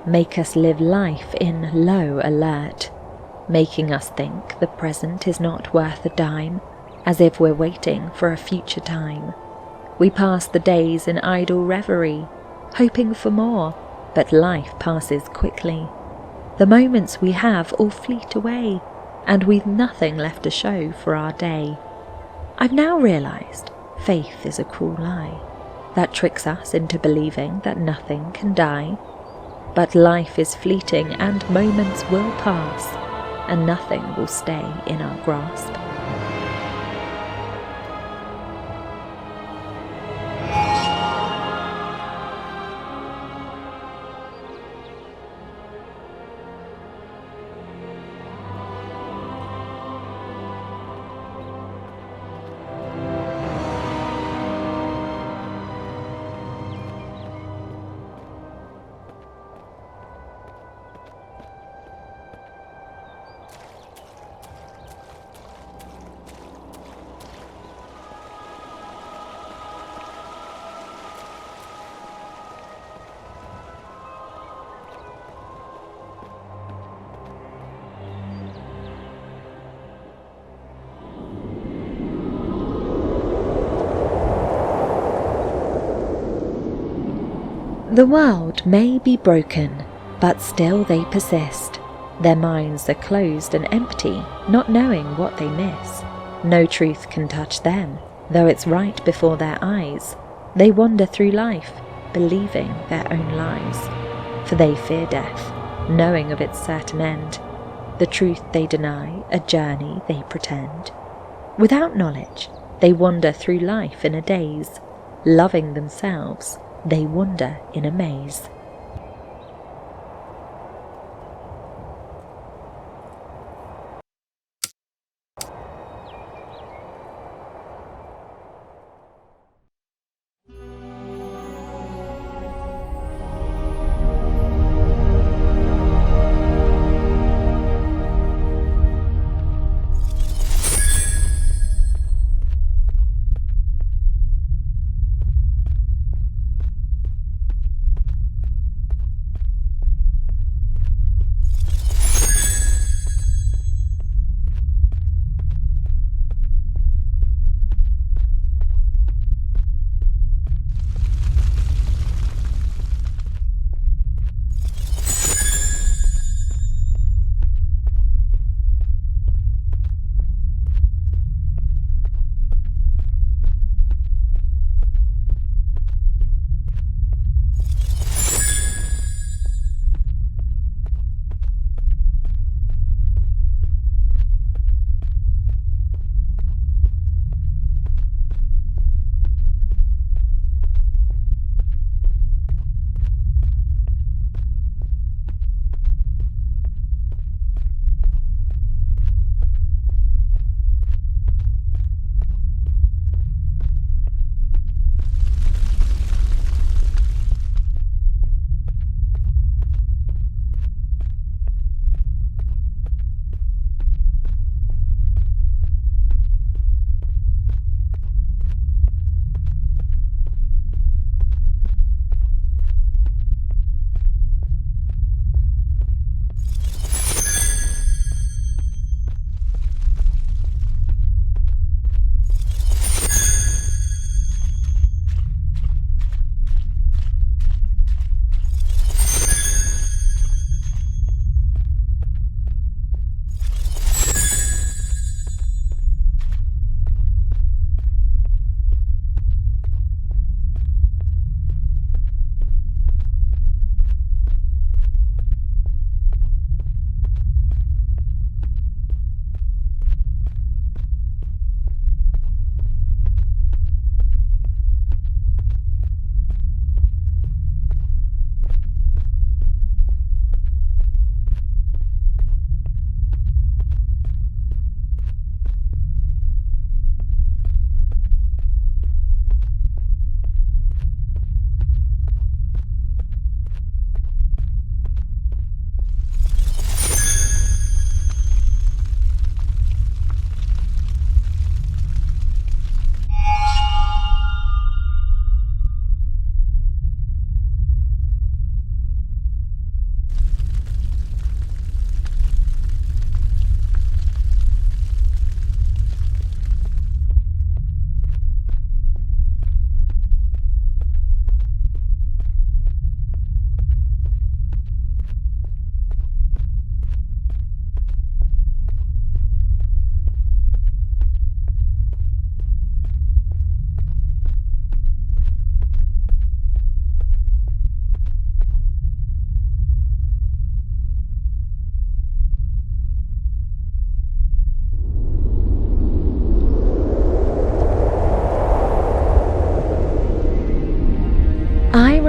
make us live life in low alert, making us think the present is not worth a dime, as if we're waiting for a future time. We pass the days in idle reverie, hoping for more, but life passes quickly. The moments we have all fleet away, and we've nothing left to show for our day. I've now realised faith is a cruel lie that tricks us into believing that nothing can die. But life is fleeting and moments will pass, and nothing will stay in our grasp. The world may be broken, but still they persist. Their minds are closed and empty, not knowing what they miss. No truth can touch them, though it's right before their eyes. They wander through life, believing their own lies. For they fear death, knowing of its certain end. The truth they deny, a journey they pretend. Without knowledge, they wander through life in a daze. Loving themselves, they wander in a maze.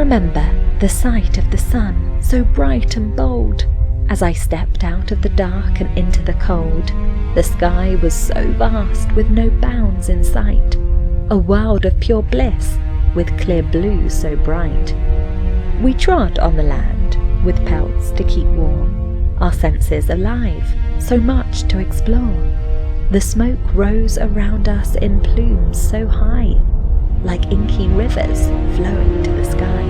remember the sight of the sun, so bright and bold. As I stepped out of the dark and into the cold, the sky was so vast with no bounds in sight, a world of pure bliss with clear blue so bright. We trod on the land with pelts to keep warm, our senses alive, so much to explore. The smoke rose around us in plumes so high, like inky rivers flowing to the sky.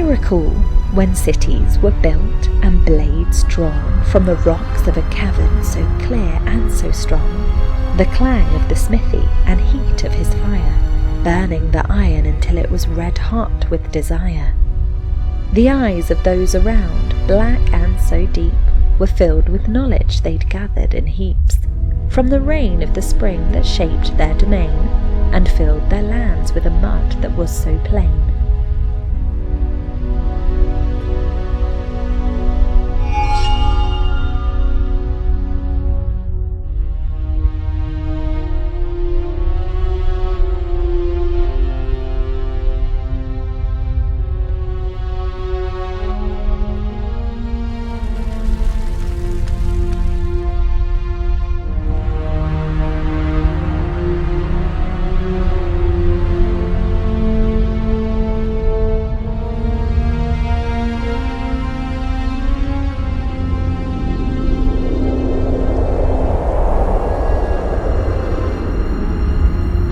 Recall when cities were built and blades drawn from the rocks of a cavern so clear and so strong, the clang of the smithy and heat of his fire, burning the iron until it was red hot with desire. The eyes of those around, black and so deep, were filled with knowledge they'd gathered in heaps, from the rain of the spring that shaped their domain, and filled their lands with a mud that was so plain.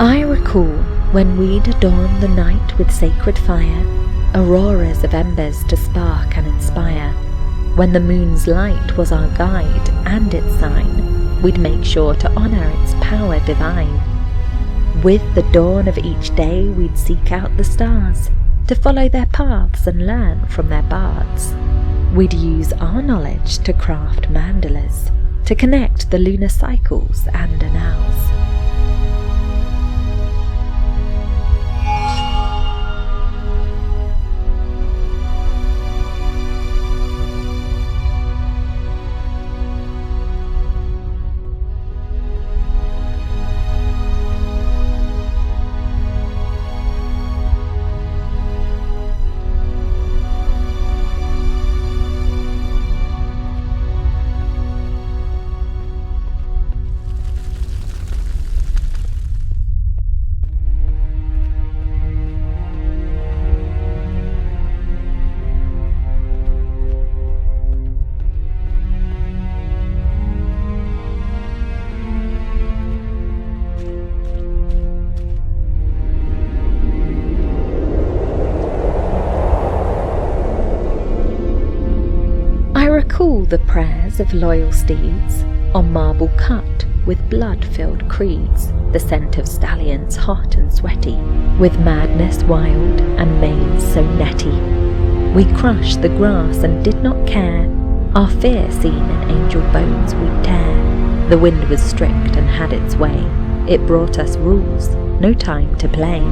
I recall when we'd adorn the night with sacred fire, auroras of embers to spark and inspire. When the moon's light was our guide and its sign, we'd make sure to honour its power divine. With the dawn of each day we'd seek out the stars, to follow their paths and learn from their bards. We'd use our knowledge to craft mandalas, to connect the lunar cycles and annals. I recall the prayers of loyal steeds, on marble cut with blood-filled creeds, the scent of stallions hot and sweaty, with madness wild and manes so netty. We crushed the grass and did not care, our fear seen in angel bones we'd tear. The wind was strict and had its way, it brought us rules, no time to play.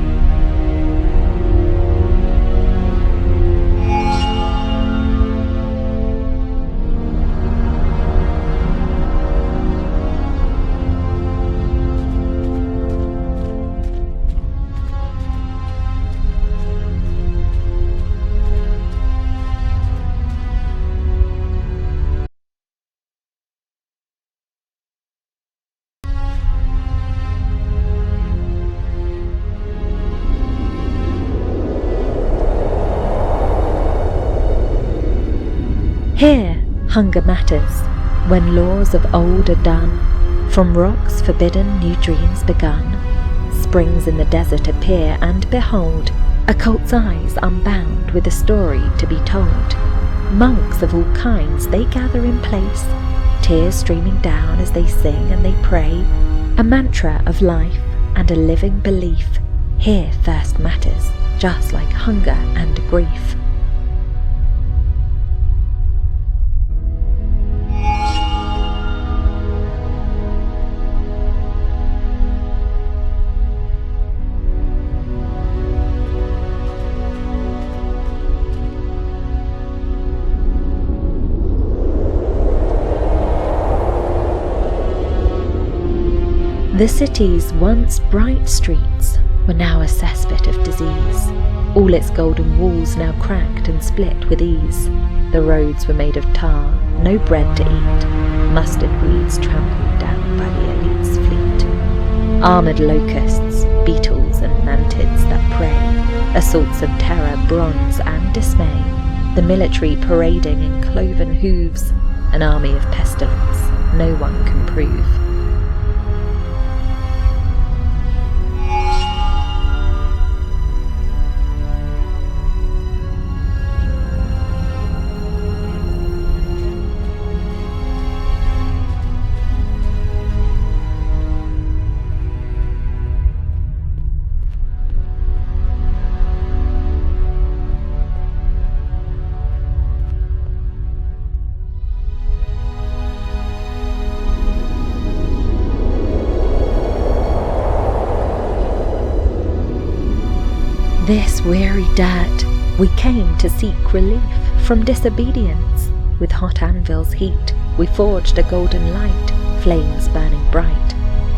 Hunger matters when laws of old are done. From rocks forbidden new dreams begun. Springs in the desert appear, and behold, a cult's eyes unbound with a story to be told. Monks of all kinds they gather in place, tears streaming down as they sing and they pray. A mantra of life and a living belief. Here thirst matters, just like hunger and grief. The city's once bright streets were now a cesspit of disease. All its golden walls now cracked and split with ease. The roads were made of tar, no bread to eat. Mustard weeds trampled down by the elite's fleet. Armoured locusts, beetles and mantids that prey. Assaults of terror, bronze and dismay. The military parading in cloven hooves. An army of pestilence no one can prove. This weary dirt, we came to seek relief from disobedience. With hot anvil's heat, we forged a golden light, flames burning bright,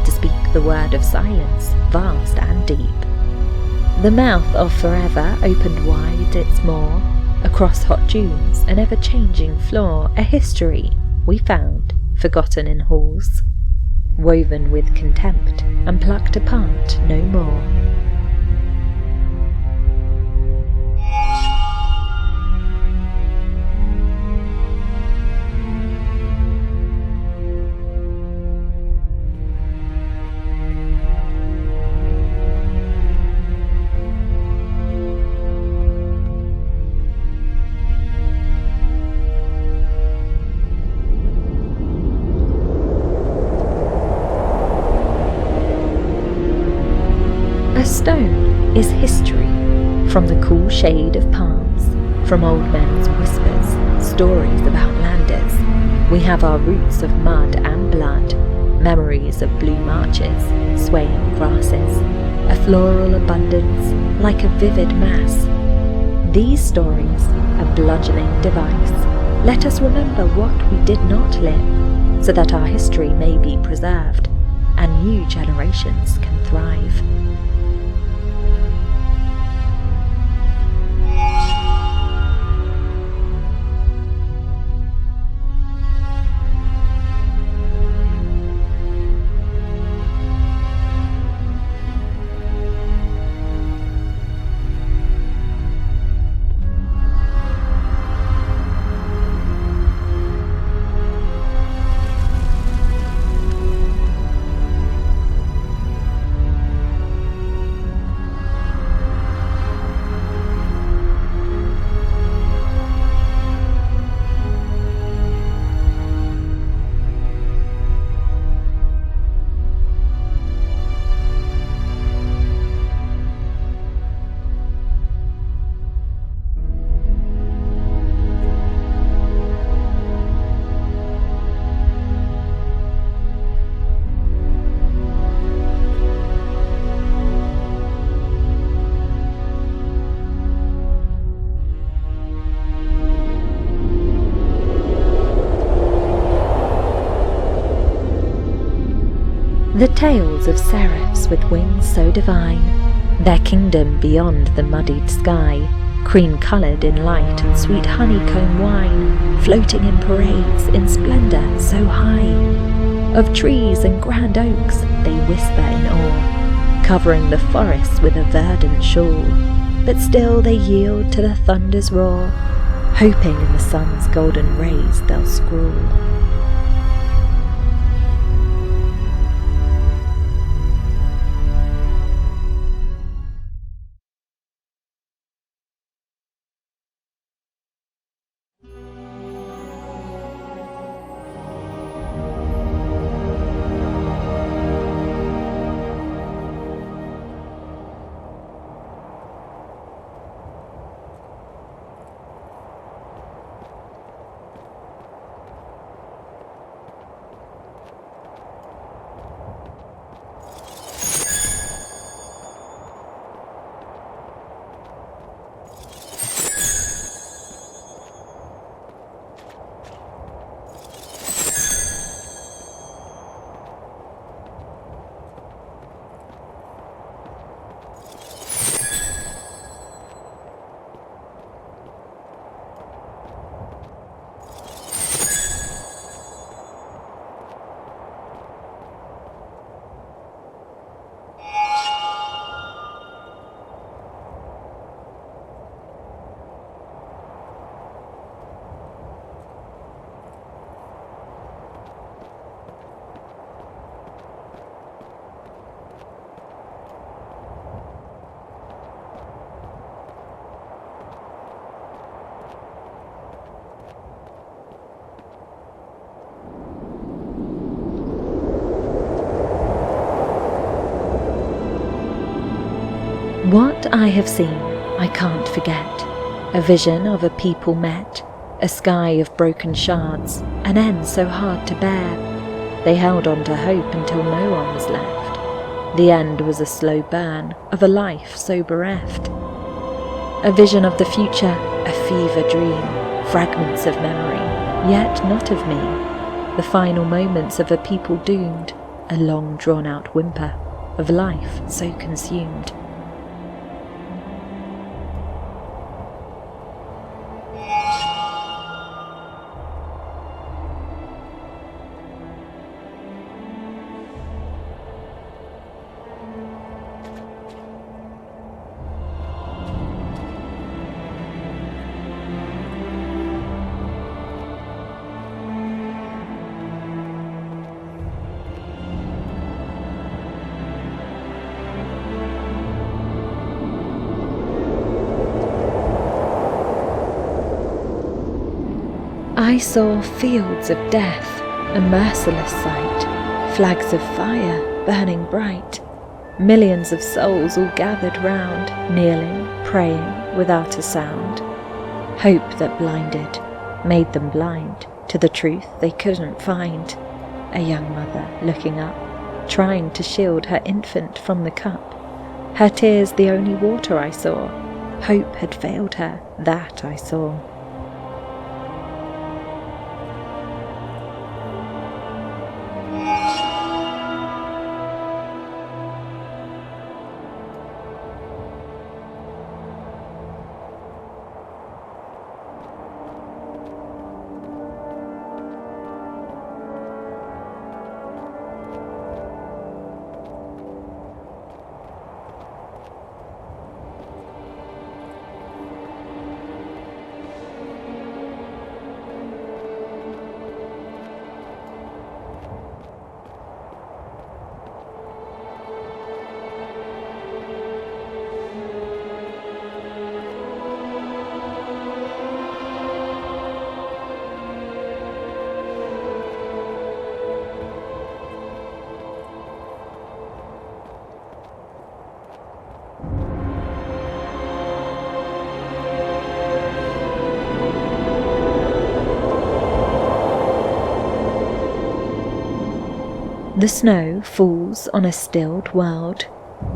to speak the word of silence, vast and deep. The mouth of forever opened wide its maw. Across hot dunes, an ever-changing floor, a history we found, forgotten in halls, woven with contempt and plucked apart no more. A stone is history, from the cool shade of palms, from old men's whispers, stories of outlanders. We have our roots of mud and blood, memories of blue marches, swaying grasses, a floral abundance like a vivid mass. These stories, a bludgeoning device, let us remember what we did not live, so that our history may be preserved, and new generations can thrive. The tales of seraphs with wings so divine, their kingdom beyond the muddied sky, cream-coloured in light and sweet honeycomb wine, floating in parades in splendour so high. Of trees and grand oaks they whisper in awe, covering the forests with a verdant shawl, but still they yield to the thunder's roar. hoping in the sun's golden rays they'll scrawl. What I have seen, I can't forget. A vision of a people met, a sky of broken shards, an end so hard to bear. They held on to hope until no one was left. The end was a slow burn of a life so bereft. A vision of the future, a fever dream, fragments of memory, yet not of me. The final moments of a people doomed, a long drawn-out whimper of life so consumed. I saw fields of death, a merciless sight, flags of fire burning bright, millions of souls all gathered round, kneeling, praying without a sound. Hope that blinded, made them blind to the truth they couldn't find. A young mother looking up, trying to shield her infant from the cup. Her tears the only water I saw. Hope had failed her, that I saw. The snow falls on a stilled world.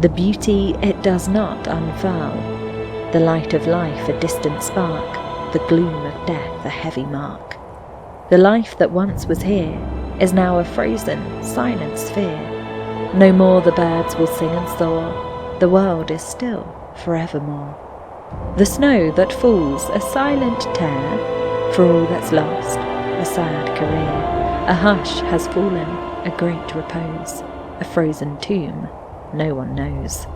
The beauty it does not unfurl. The light of life a distant spark, the gloom of death a heavy mark. The life that once was here is now a frozen, silent sphere. No more the birds will sing and soar, the world is still forevermore. The snow that falls a silent tear, for all that's lost, a sad career. A hush has fallen, a great repose, a frozen tomb no one knows.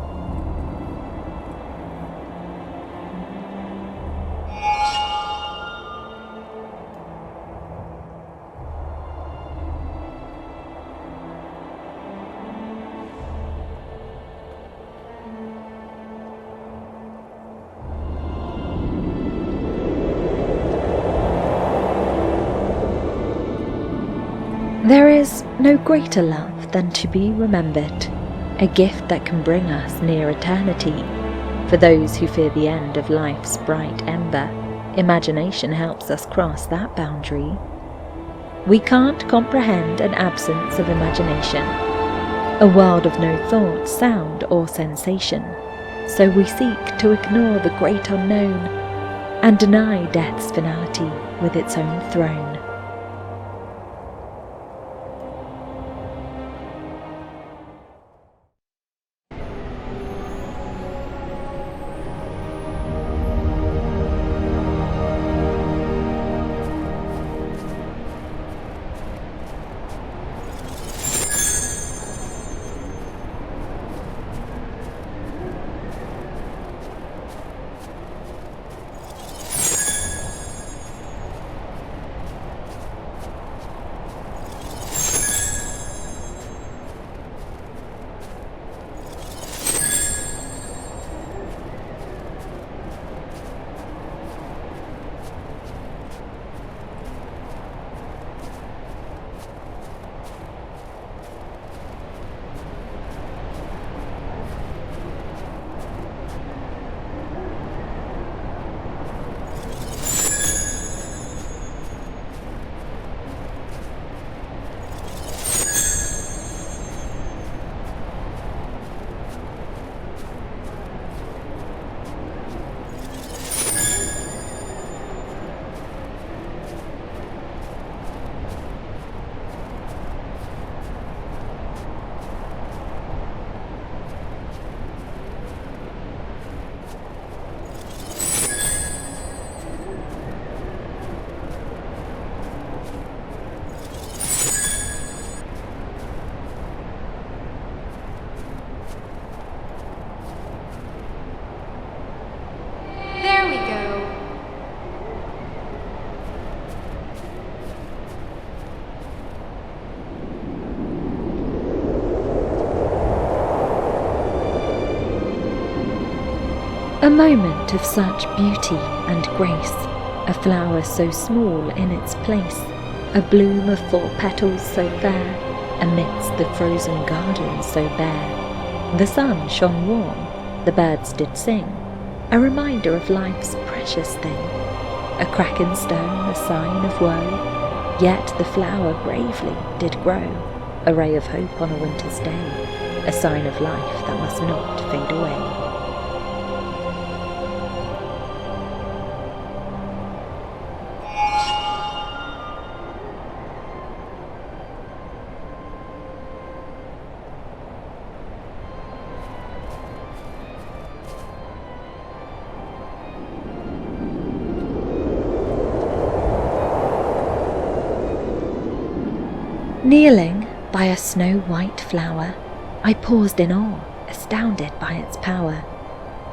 No greater love than to be remembered, a gift that can bring us near eternity. For those who fear the end of life's bright ember, imagination helps us cross that boundary. We can't comprehend an absence of imagination, a world of no thought, sound, or sensation. So we seek to ignore the great unknown and deny death's finality with its own throne. A moment of such beauty and grace, a flower so small in its place, a bloom of 4 petals so fair, amidst the frozen garden so bare. The sun shone warm, the birds did sing, a reminder of life's precious thing. A crack in stone, a sign of woe, yet the flower bravely did grow, a ray of hope on a winter's day, a sign of life that must not fade away. Kneeling by a snow-white flower, I paused in awe, astounded by its power.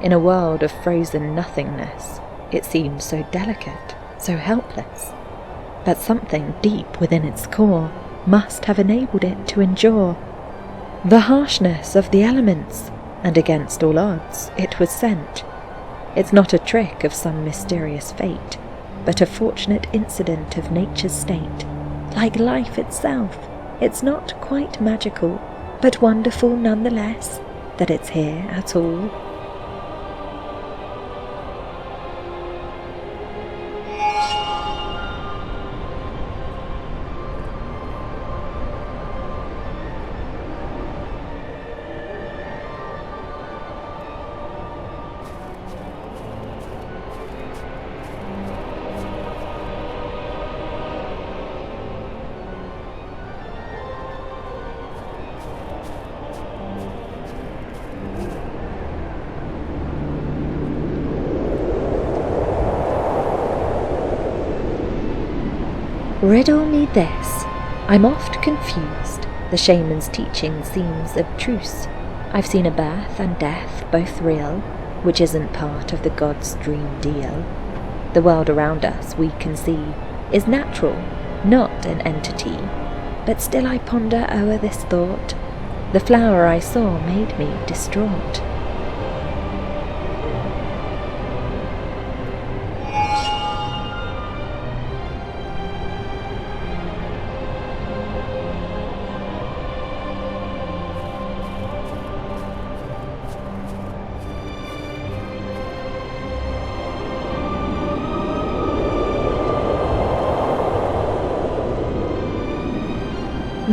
In a world of frozen nothingness, it seemed so delicate, so helpless. But something deep within its core must have enabled it to endure the harshness of the elements, and against all odds it was sent. It's not a trick of some mysterious fate, but a fortunate incident of nature's state. Like life itself, it's not quite magical, but wonderful nonetheless that it's here at all. Riddle me this, I'm oft confused, the shaman's teaching seems abstruse. I've seen a birth and death both real, which isn't part of the god's dream deal. The world around us we can see is natural, not an entity, but still I ponder o'er this thought. The flower I saw made me distraught.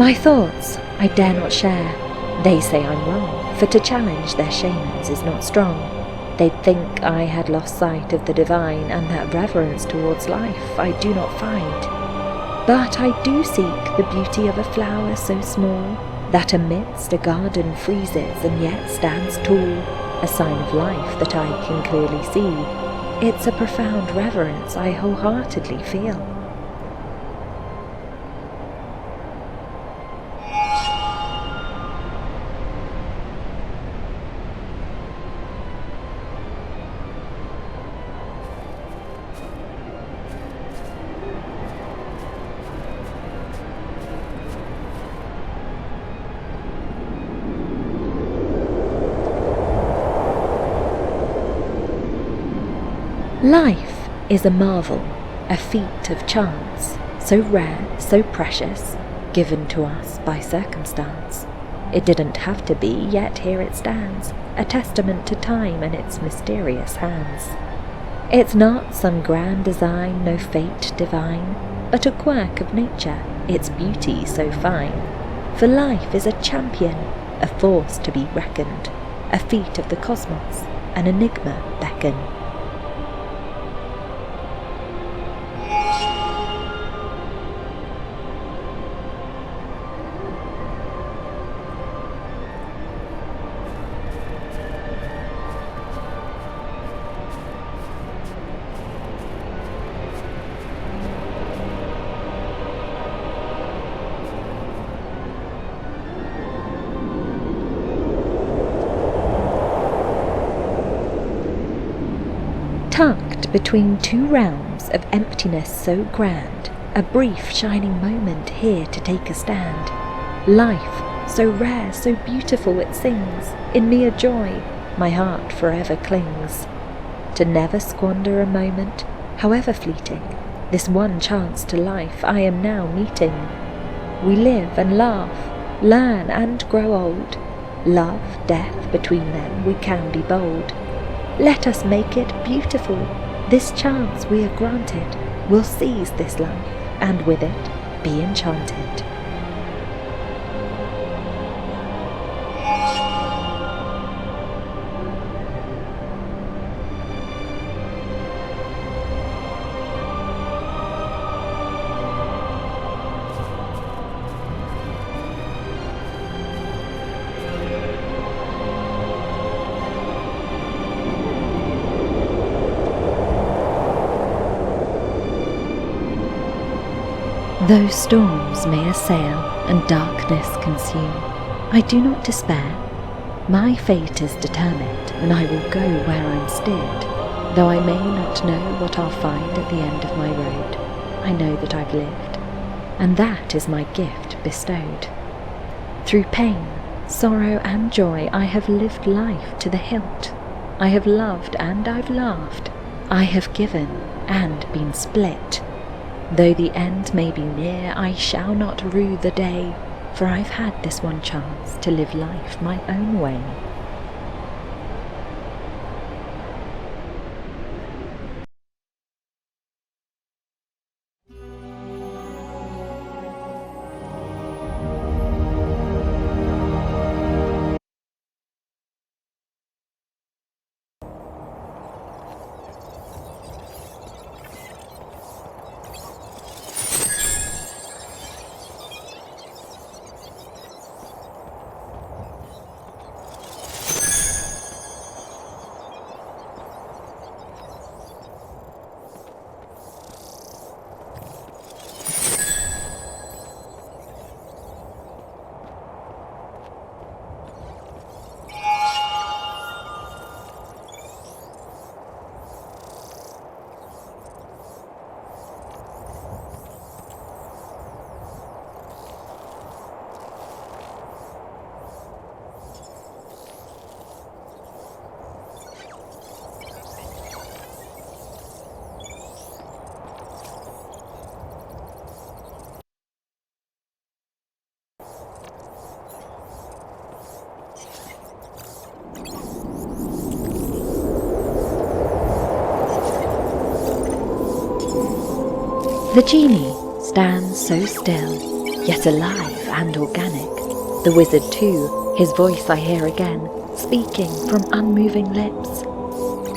My thoughts I dare not share. They say I'm wrong, for to challenge their shamans is not strong. They'd think I had lost sight of the divine, and that reverence towards life I do not find. But I do seek the beauty of a flower so small, that amidst a garden freezes and yet stands tall, a sign of life that I can clearly see. It's a profound reverence I wholeheartedly feel. Life is a marvel, a feat of chance, so rare, so precious, given to us by circumstance. It didn't have to be, yet here it stands, a testament to time and its mysterious hands. It's not some grand design, no fate divine, but a quirk of nature, its beauty so fine. For life is a champion, a force to be reckoned, a feat of the cosmos, an enigma beckon. Tucked between two realms of emptiness so grand, a brief shining moment here to take a stand. Life, so rare, so beautiful it sings, in me a joy, my heart forever clings. To never squander a moment, however fleeting, this one chance to life I am now meeting. We live and laugh, learn and grow old, love, death, between them we can be bold. Let us make it beautiful. This chance we are granted. We'll seize this life, and with it be enchanted. Though storms may assail and darkness consume, I do not despair. My fate is determined, and I will go where I'm steered. Though I may not know what I'll find at the end of my road, I know that I've lived, and that is my gift bestowed. Through pain, sorrow and joy I have lived life to the hilt. I have loved and I've laughed. I have given and been split. Though the end may be near, I shall not rue the day, for I've had this one chance to live life my own way. The genie stands so still, yet alive and organic. The wizard too, his voice I hear again, speaking from unmoving lips.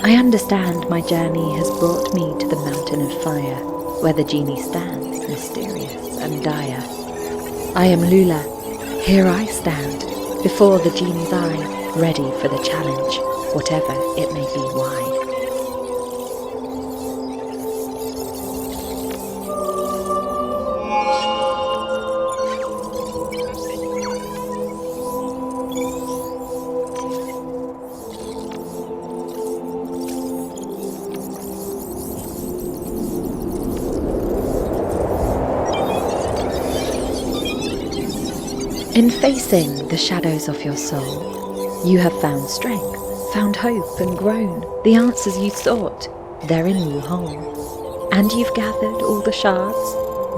I understand my journey has brought me to the mountain of fire, where the genie stands, mysterious and dire. I am Lula. Here I stand, before the genie's eye, ready for the challenge, whatever it may be. Why? In facing the shadows of your soul, you have found strength, found hope and grown. The answers you sought, they're in you whole. And you've gathered all the shards,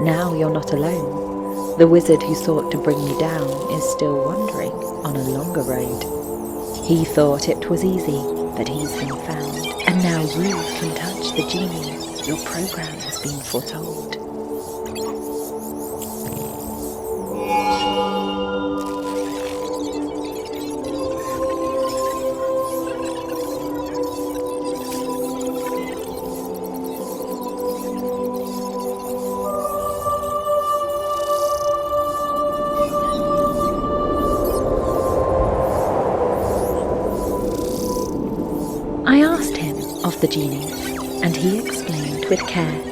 now you're not alone. The wizard who sought to bring you down is still wandering on a longer road. He thought it was easy, but he's been found. And now you can touch the genie, your program has been foretold. I asked him of the genie, and he explained with care.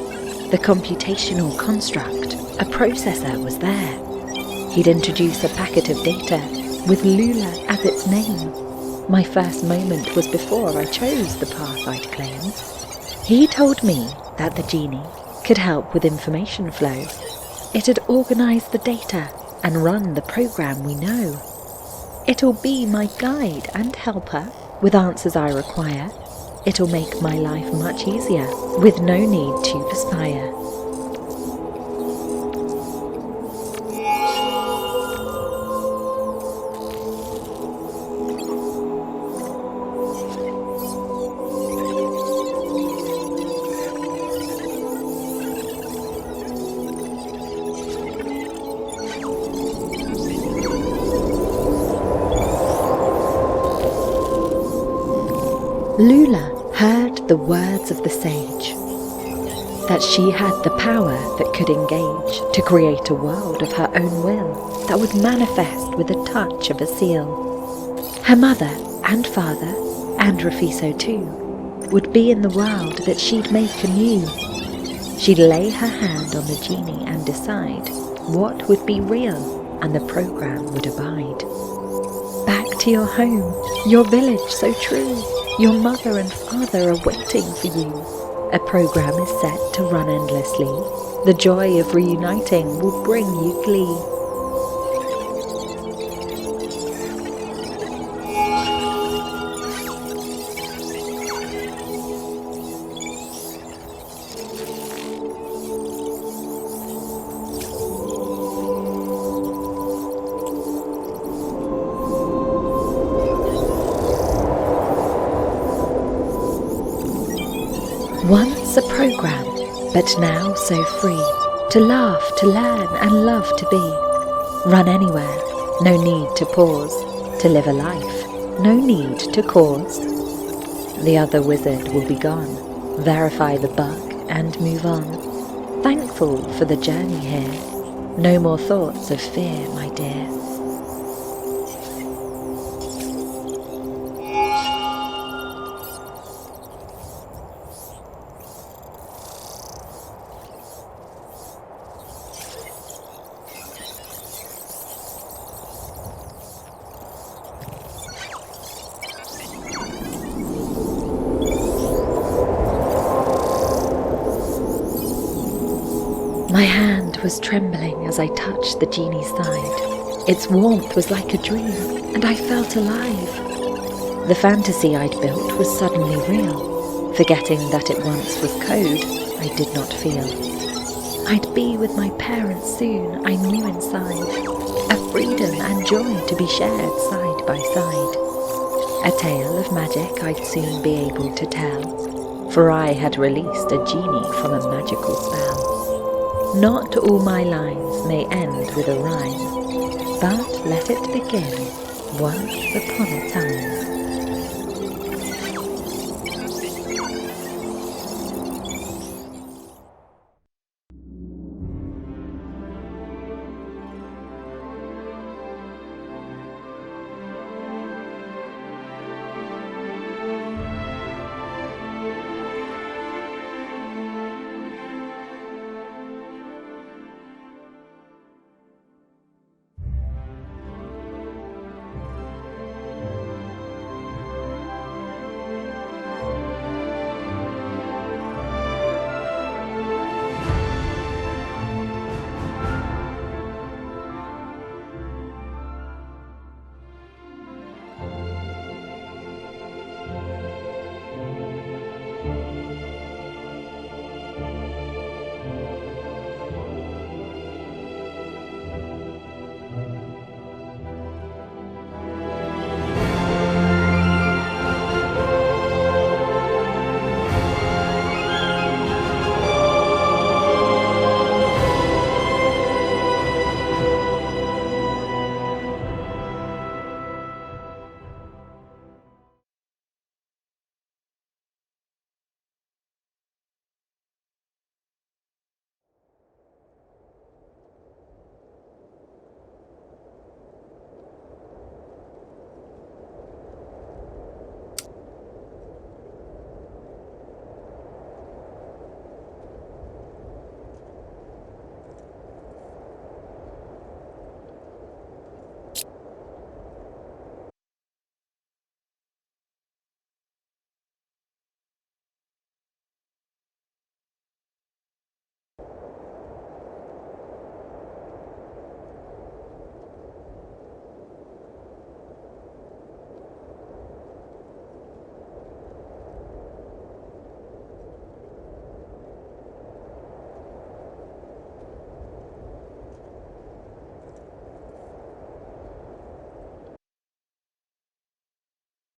The computational construct, a processor was there. He'd introduce a packet of data with Lula as its name. My first moment was before I chose the path I'd claim. He told me that the genie could help with information flow. It had organized the data and run the program we know. It'll be my guide and helper with answers I require. It'll make my life much easier with no need to perspire. Lula heard the words of the sage, that she had the power that could engage to create a world of her own will that would manifest with a touch of a seal. Her mother and father, and Rafiso too, would be in the world that she'd make anew. She'd lay her hand on the genie and decide what would be real, and the program would abide. Back to your home, your village so true. Your mother and father are waiting for you. A program is set to run endlessly. The joy of reuniting will bring you glee. Once a program, but now so free, to laugh, to learn, and love to be. Run anywhere, no need to pause, to live a life, no need to cause. The other wizard will be gone, verify the bug and move on. Thankful for the journey here, no more thoughts of fear, my dear. My hand was trembling as I touched the genie's side. Its warmth was like a dream, and I felt alive. The fantasy I'd built was suddenly real. Forgetting that it once was code, I did not feel. I'd be with my parents soon, I knew inside. A freedom and joy to be shared side by side. A tale of magic I'd soon be able to tell, for I had released a genie from a magical spell. Not all my lines may end with a rhyme, But let it begin once upon a time.